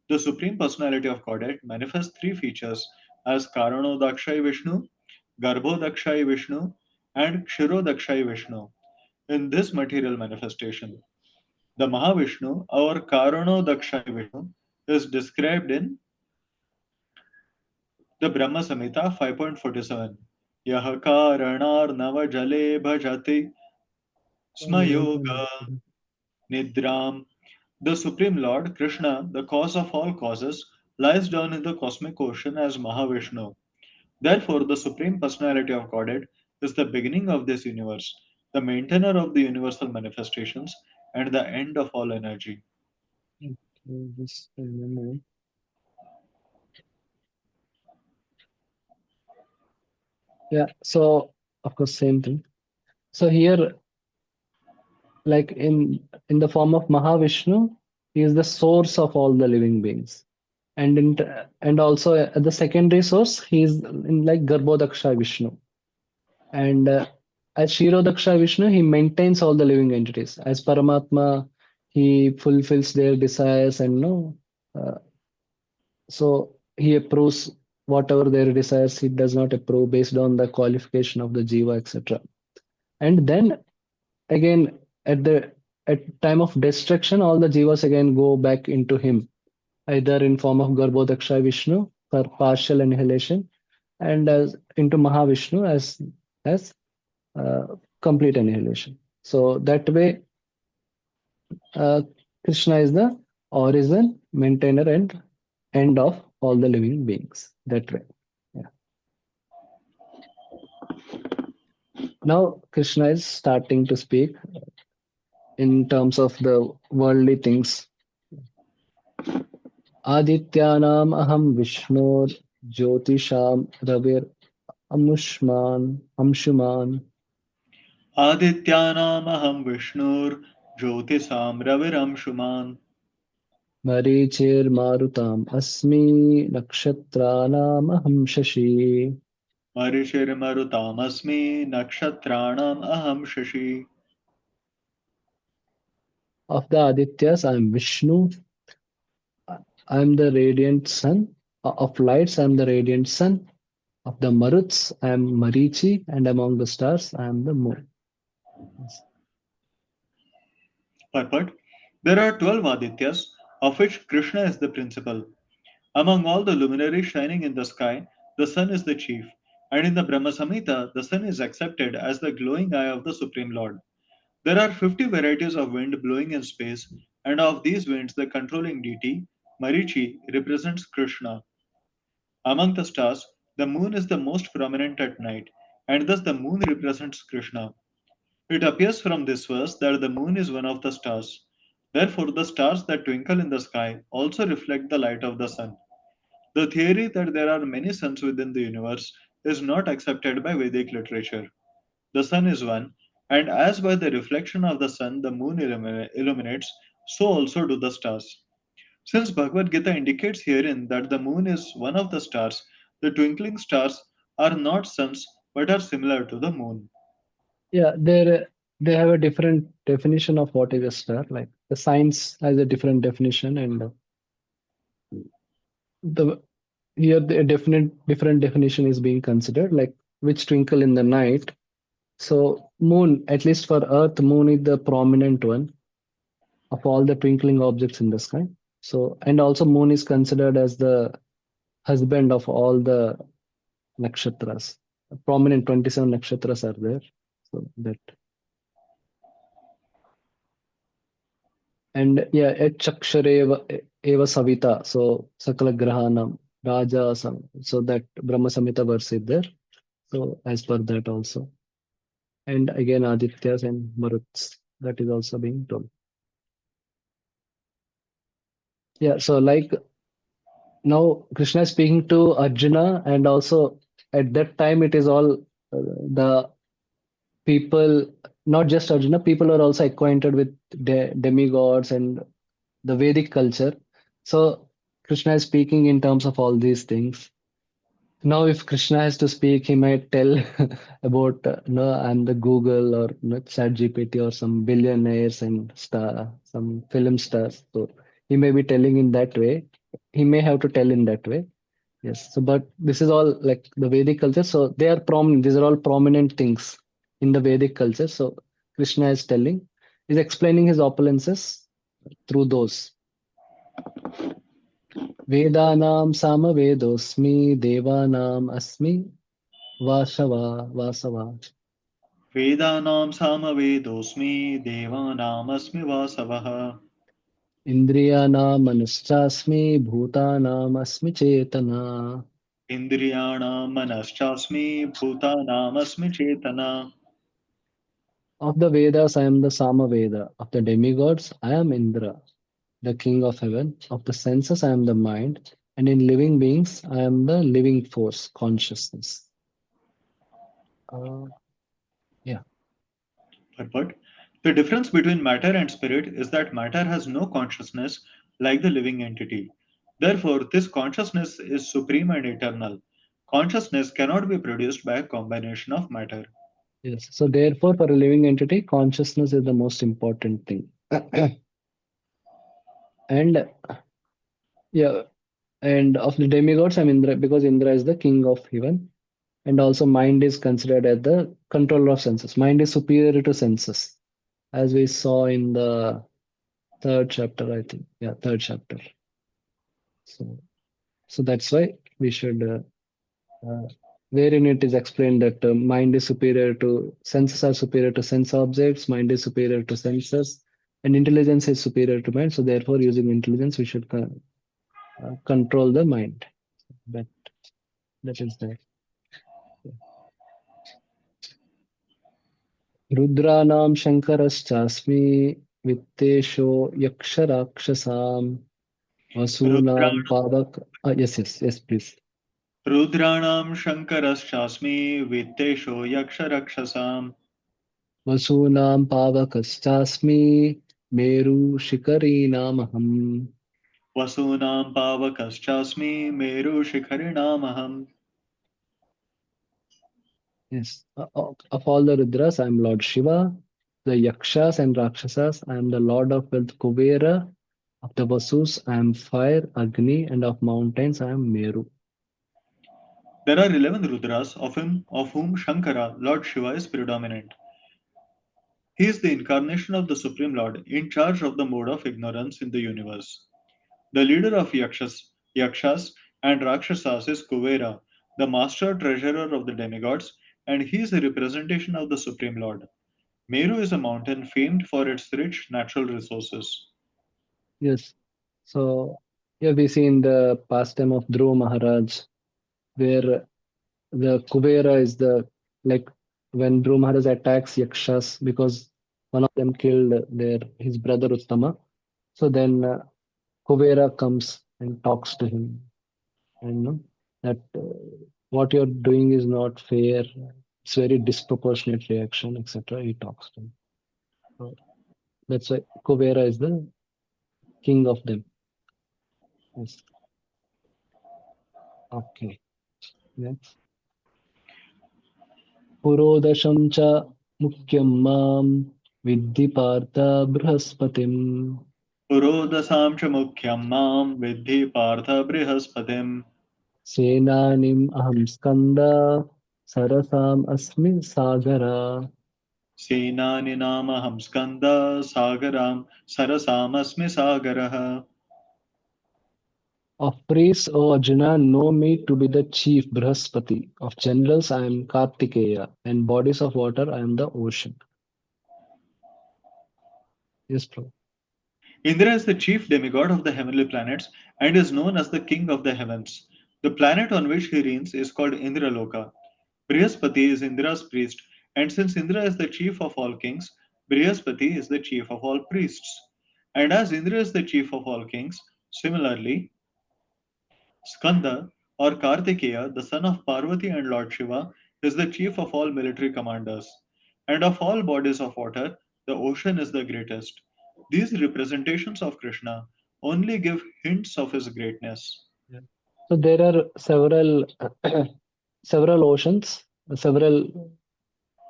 The Supreme Personality of Godhead manifests three features as Karanodakshai Vishnu, Garbhodakshai Vishnu, and Kshirodakshai Vishnu. In this material manifestation, the Mahavishnu or Karanodakshai Vishnu is described in the Brahma Samhita 5.47. Yah Karanarnava Jale Bhajati Smayoga Nidram. The Supreme Lord, Krishna, the cause of all causes, lies down in the cosmic ocean as Mahavishnu. Therefore, the Supreme Personality of Godhead is the beginning of this universe, the maintainer of the universal manifestations, and the end of all energy. Okay, just a moment. Yeah, so of course, same thing. So here, like in the form of Mahavishnu, he is the source of all the living beings. And also at the secondary source, he is in like Garbhodaksha Vishnu. And as Kshirodaksha Vishnu, he maintains all the living entities. As Paramatma, he fulfills their desires and no, uh, so he approves whatever their desires. He does not approve based on the qualification of the jiva, etc. And then again, at the at time of destruction, all the jivas again go back into him, either in form of Garbhodaksha Vishnu for partial annihilation, and as into Mahavishnu as uh, complete annihilation. So that way, uh, Krishna is the origin, maintainer, and end of all the living beings. That way. Yeah. Now Krishna is starting to speak in terms of the worldly things. Adityanam aham Vishnur Jyotisham Ravir Amshuman Adityanamaham Vishnur Jyotisam Raviram Shuman Marichir Marutam Asmi Nakshatranam aham Shashi. Marishirmarutamasmi Nakshatranam Aham Shashi. Of the Adityas, I am Vishnu. I am the radiant sun. Of lights, I am the radiant sun. Of the Maruts, I am Marichi. And among the stars, I am the moon. Yes. Purport. There are 12 Adityas, of which Krishna is the principal. Among all the luminaries shining in the sky, the sun is the chief, and in the Brahma Samhita, the sun is accepted as the glowing eye of the Supreme Lord. There are 50 varieties of wind blowing in space, and of these winds, the controlling deity, Marichi, represents Krishna. Among the stars, the moon is the most prominent at night, and thus the moon represents Krishna. It appears from this verse that the moon is one of the stars. Therefore, the stars that twinkle in the sky also reflect the light of the sun. The theory that there are many suns within the universe is not accepted by Vedic literature. The sun is one, and as by the reflection of the sun the moon illuminates, so also do the stars. Since Bhagavad Gita indicates herein that the moon is one of the stars, the twinkling stars are not suns but are similar to the moon. Yeah, they have a different definition of what is a star. Like the science has a different definition, and the here the definite different definition is being considered. Like which twinkle in the night. So moon, at least for Earth, moon is the prominent one of all the twinkling objects in the sky. So and also moon is considered as the husband of all the nakshatras. Prominent 27 nakshatras are there. So that and yeah, et chakshareva eva savita. So sakala grahanam raja so that Brahma Samhita verse is there. So as per that also. And again Adityas and Maruts. That is also being told. Yeah, so like now Krishna is speaking to Arjuna, and also at that time it is all the people, not just Arjuna, people are also acquainted with demigods and the Vedic culture. So Krishna is speaking in terms of all these things. Now, if Krishna has to speak, he might tell about no, I'm the Google or no, Chat GPT or some billionaires and some film stars. So he may be telling in that way. He may have to tell in that way. Yes. So, but this is all like the Vedic culture. So they are prominent. These are all prominent things in the Vedic culture. So Krishna is telling, is explaining his opulences through those. Vedanam Samavedosmi Devanam Asmi Vasava. Vedanam Samavedosmi Devanamasmi Vasavaha Indriyanam Manashchasmi Bhutanam Asmi Chetana. Indriyanam Manaschasmi Bhutanamasmi Chetana. Of the Vedas, I am the Samaveda. Of the demigods, I am Indra, the king of heaven. Of the senses, I am the mind. And in living beings, I am the living force, consciousness. Uh, yeah. But the difference between matter and spirit is that matter has no consciousness like the living entity. Therefore, this consciousness is supreme and eternal. Consciousness cannot be produced by a combination of matter. Yes. So therefore, for a living entity, consciousness is the most important thing. And yeah, and of the demigods, I'm Indra because Indra is the king of heaven. And also mind is considered as the controller of senses. Mind is superior to senses, as we saw in the third chapter, I think. Yeah, third chapter. So, so that's why we should, uh, wherein it is explained that mind is superior to senses are superior to sense objects, mind is superior to senses, and intelligence is superior to mind. So therefore, using intelligence, we should control the mind. That that is there. रुद्राणां शङ्करश्चास्मि वित्तेषो यक्षराक्षसां Rudra, वसूनां Pavak yes, yes, yes, please. Rudranam Shankarashasmi Vittesho Yaksharakshasam वसूनां पावकश्चास्मि मेरुशिखरीणामहम्. Vasunam Pavakaschasmi Meru Shikharinamaham. Yes, of all the Rudras, I am Lord Shiva. The Yakshas and Rakshasas, I am the Lord of Wealth Kubera. Of the Vasus, I am fire, Agni, and of mountains, I am Meru. There are 11 Rudras, of whom Shankara, Lord Shiva, is predominant. He is the incarnation of the Supreme Lord, in charge of the mode of ignorance in the universe. The leader of Yakshas and Rakshasas is Kuvera, the master treasurer of the demigods, and he is a representation of the Supreme Lord. Meru is a mountain famed for its rich natural resources. Yes. So here we see in the pastime of Dhruva Maharaj, where the Kubera is the like when Dhruva Maharaj attacks Yakshas because one of them killed his brother Uttama. So then Kubera comes and talks to him, and that what you're doing is not fair. It's very disproportionate reaction, etc. He talks to him. So that's why Kubera is the king of them. Yes. Okay. Next. पुरोदशं च मुख्यं मां विद्धि Partha बृहस्पतिम् Purodasam cha mukhyam mam vidhi partha brihaspatim. सेनानीम् अहं स्कन्द सरसाम् अस्मि सागरा. Senaninamaham skanda sagaram sarasamasmi sagaraha. Of priests, O Arjuna, know me to be the chief Brihaspati. Of generals, I am Kartikeya, and bodies of water, I am the ocean. Yes, Prabhu. Indra is the chief demigod of the heavenly planets and is known as the king of the heavens. The planet on which he reigns is called Indraloka. Brihaspati is Indra's priest, and since Indra is the chief of all kings, Brihaspati is the chief of all priests. And as Indra is the chief of all kings, similarly, Skanda or Kartikeya, the son of Parvati and Lord Shiva, is the chief of all military commanders. And of all bodies of water, the ocean is the greatest. These representations of Krishna only give hints of his greatness. Yeah. So there are several several oceans, several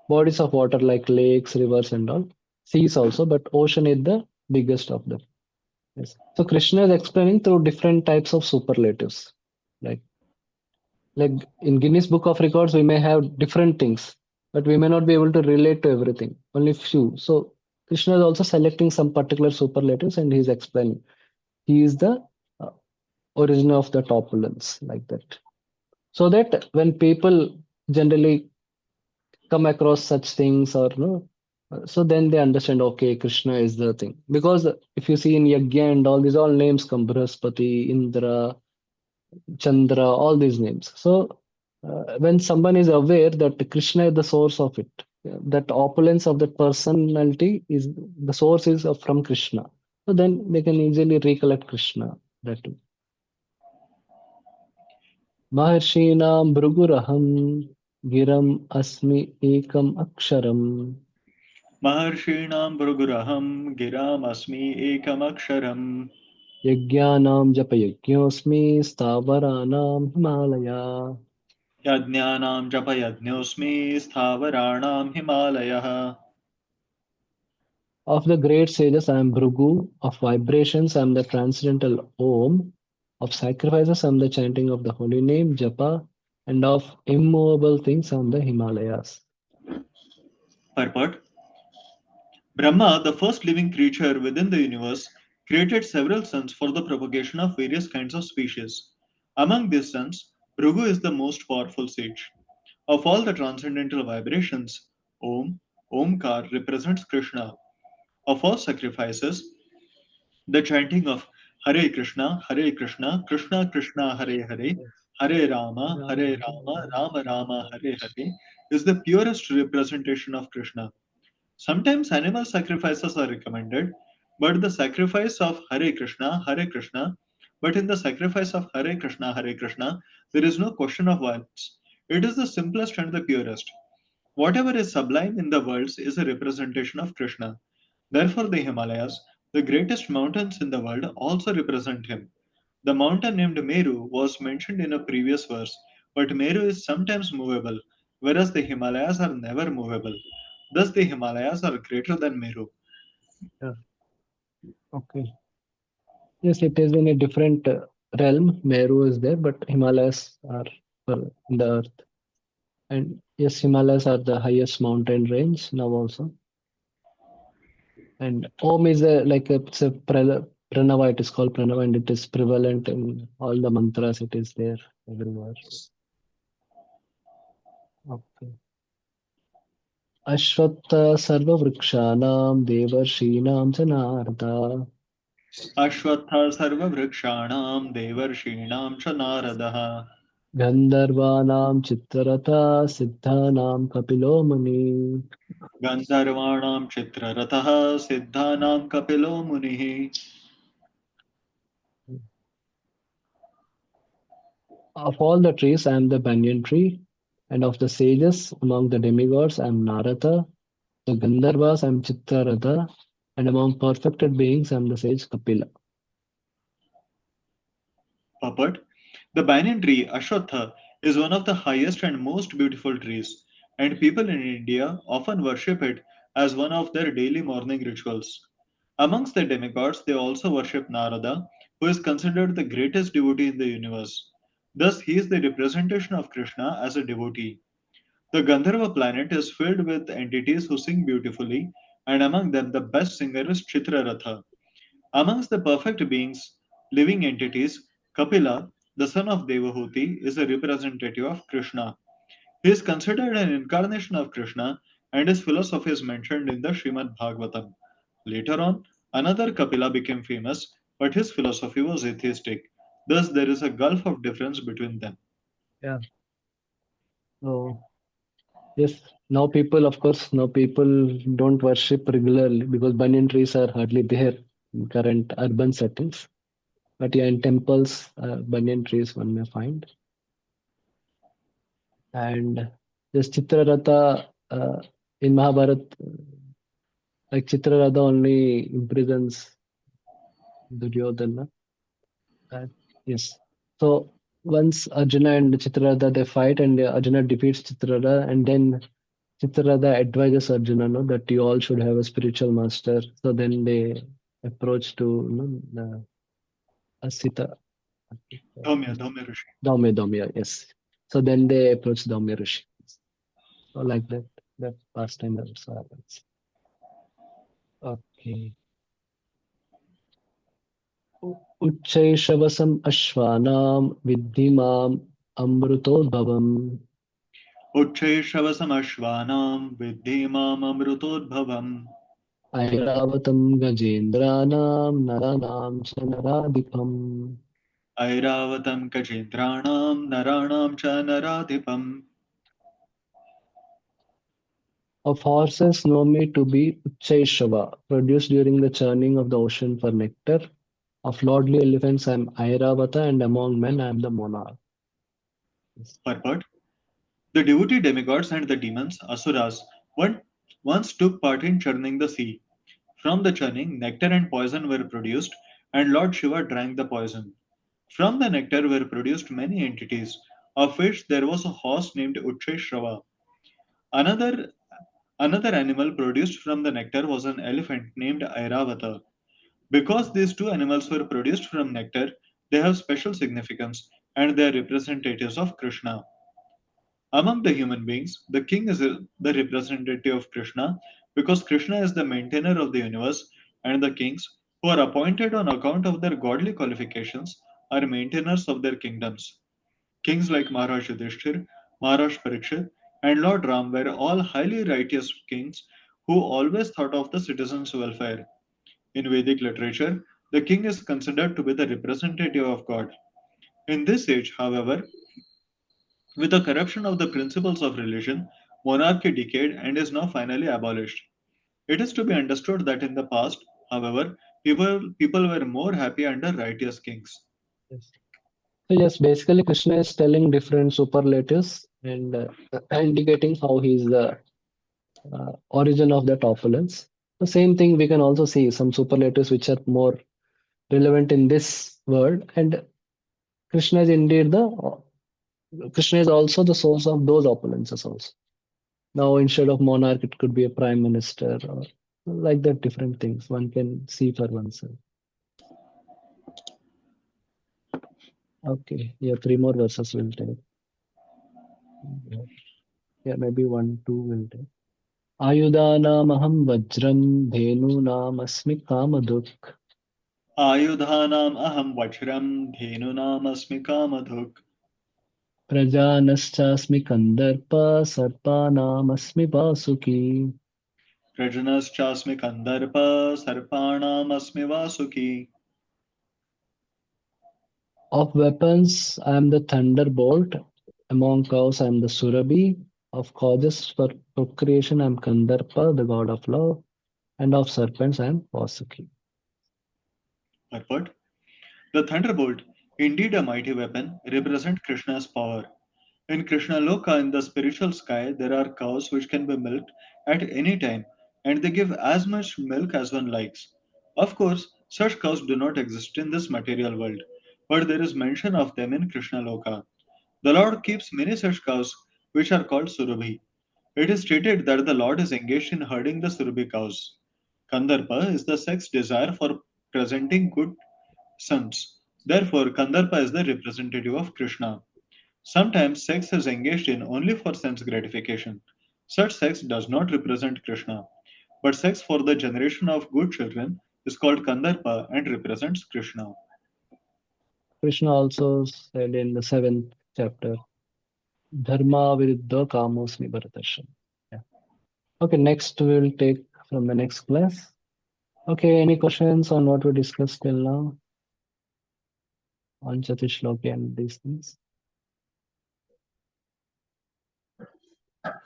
bodies of water like lakes, rivers, and all. Seas also, but ocean is the biggest of them. Yes. So Krishna is explaining through different types of superlatives. Like like in Guinness Book of Records, we may have different things, but we may not be able to relate to everything. Only few. So Krishna is also selecting some particular superlatives and he's explaining. He is the uh, origin of the opulence, like that. So that when people generally come across such things or no, so then they understand, okay, Krishna is the thing. Because if you see in Yagya and all these all names come, Brihaspati, Indra, Chandra, all these names. So when someone is aware that Krishna is the source of it, that opulence of that personality is the source is from Krishna. So then they can easily recollect Krishna. That too. Maharshinaam Bhruguraham Giram Asmi Ekam Aksharam Maharshinam Bhruguraham Giram Asmi Ekam Aksharam Yajnanam Japayajñosmi Stavaranam Himalaya. Yajnanam Japayajñosmi Sthavaranam Himalayah. Of the great sages, I am Bhrigu. Of vibrations, I am the transcendental Om. Of sacrifices, I am the chanting of the holy name, Japa. And of immovable things, I am the Himalayas. Purport: Brahma, the first living creature within the universe, created several suns for the propagation of various kinds of species. Among these suns, Bhrigu is the most powerful sage. Of all the transcendental vibrations, Omkar represents Krishna. Of all sacrifices, the chanting of Hare Krishna, Krishna Krishna, Hare Hare, Hare Rama, Rama Rama, Hare Hare is the purest representation of Krishna. Sometimes animal sacrifices are recommended, but the sacrifice of Hare Krishna, but in the sacrifice of Hare Krishna, there is no question of violence. It is the simplest and the purest. Whatever is sublime in the worlds is a representation of Krishna. Therefore, the Himalayas, the greatest mountains in the world, also represent him. The mountain named Meru was mentioned in a previous verse, but Meru is sometimes movable, whereas the Himalayas are never movable. Thus, the Himalayas are greater than Meru. Yeah. Okay. Yes, it is in a different realm. Meru is there, but Himalayas are in the earth. And yes, Himalayas are the highest mountain range now also. And Om is it's a Pranava. It is called Pranava, and it is prevalent in all the mantras. It is there everywhere. Okay. Ashwatta sarva vrikshanam devarshinam च Narada Ashwatha sarva vrikshanam devarshinaam cha naradaha गन्धर्वाणां चित्ररथा सिद्धानां कपिलो मुनि. Gandharvanam chitrarataha siddhanam kapilo munihi. Of all the trees, I am the banyan tree, and of the sages among the demigods, I am Narada. The Gandharvas, I am Chitraratha, and among perfected beings, I am the sage Kapila. Papat. The banyan tree, Ashwatha, is one of the highest and most beautiful trees, and people in India often worship it as one of their daily morning rituals. Amongst the demigods, they also worship Narada, who is considered the greatest devotee in the universe. Thus, he is the representation of Krishna as a devotee. The Gandharva planet is filled with entities who sing beautifully, and among them, the best singer is Chitraratha. Amongst the perfect beings, living entities, Kapila, the son of Devahuti, is a representative of Krishna. He is considered an incarnation of Krishna, and his philosophy is mentioned in the Srimad Bhagavatam. Later on, another Kapila became famous, but his philosophy was atheistic. Thus, there is a gulf of difference between them. Yeah. So yes, now people, of course, now people don't worship regularly because banyan trees are hardly there in current urban settings. But yeah, in temples, banyan trees one may find. And this Chitraratha in Mahabharata, like Chitraratha only imprisons Duryodhana. Uh, yes. So once Arjuna and Chitraratha they fight, and Arjuna defeats Chitraratha, and then Chitraratha advises Arjuna, no, that you all should have a spiritual master. So then they approach to Asita, Dhaumya Rishi. Daumya, yes. So then they approach Daumya Rishi. So like that, that pastime also happens. Okay. Uchchaishavasam Ashvanam Viddhimam Amrutodbhavam Uchchaishavasamashvanam viddhimam amrutodbhavam Airavatam Gajendranam Naranam Chanadipam. Airavatam kajendranam naranam cha naradipam. Of horses know me to be Uchchaishava, produced during the churning of the ocean for nectar. Of lordly elephants I am Airavata, and among men I am the monarch. Purport. The devotee demigods and the demons, Asuras, one, once took part in churning the sea. From the churning, nectar and poison were produced, and Lord Shiva drank the poison. From the nectar were produced many entities, of which there was a horse named Uchchaishrava. Another, another animal produced from the nectar was an elephant named Airavata. Because these two animals were produced from nectar, they have special significance and they are representatives of Krishna. Among the human beings, the king is the representative of Krishna because Krishna is the maintainer of the universe, and the kings, who are appointed on account of their godly qualifications, are maintainers of their kingdoms. Kings like Maharaj Yudhishthir, Maharaj Parikshit, and Lord Ram were all highly righteous kings who always thought of the citizens' welfare. In Vedic literature, the king is considered to be the representative of God. In this age, however, with the corruption of the principles of religion, monarchy decayed and is now finally abolished. It is to be understood that in the past, however, people were more happy under righteous kings. Yes. So yes, basically Krishna is telling different superlatives and indicating how he is the origin of that opulence. The same thing we can also see some superlatives which are more relevant in this world, and Krishna is indeed the Krishna is also the source of those opulences also. Now instead of monarch, it could be a prime minister or like that different things one can see for oneself. Okay, yeah, three more verses will take. Yeah, maybe one, two will take. आयुधानामहं वज्रं धेनूनामस्मि Kamadhuk Ayudhanam aham vajram dhenunam kamadhuk. प्रजानश्चास्मि Kandarpa सर्पानामस्मि Vasuki. Prajanas chasmi kandarpa sarpanam vasuki. Of weapons, I am the thunderbolt. Among cows, I am the Surabhi. Of causes for procreation, I am Kandarpa, the god of love. And of serpents, I am Vasuki. Purport. The thunderbolt, indeed a mighty weapon, represents Krishna's power. In Krishna Loka, in the spiritual sky, there are cows which can be milked at any time, and they give as much milk as one likes. Of course, such cows do not exist in this material world, but there is mention of them in Krishna Loka. The Lord keeps many such cows, which are called Surabhi. It is stated that the Lord is engaged in herding the Surabhi cows. Kandarpa is the sex desire for presenting good sons. Therefore, Kandarpa is the representative of Krishna. Sometimes sex is engaged in only for sense gratification. Such sex does not represent Krishna. But sex for the generation of good children is called Kandarpa and represents Krishna. Krishna also said in the seventh chapter, Dharma viruddha kamosmi bharatarshan. Yeah. Okay, next we'll take from the next class. Okay, any questions on what we discussed till now? On Chatishloki and these things?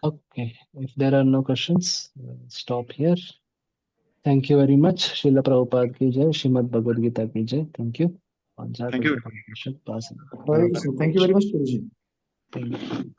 Okay, if there are no questions, we'll stop here. Thank you very much. Srila Prabhupada ki jai, Srimad Bhagavad Gita ki jai. Thank you. On Thank you. Jai Hare Krishna. Thank you very much, Guruji. Thank you.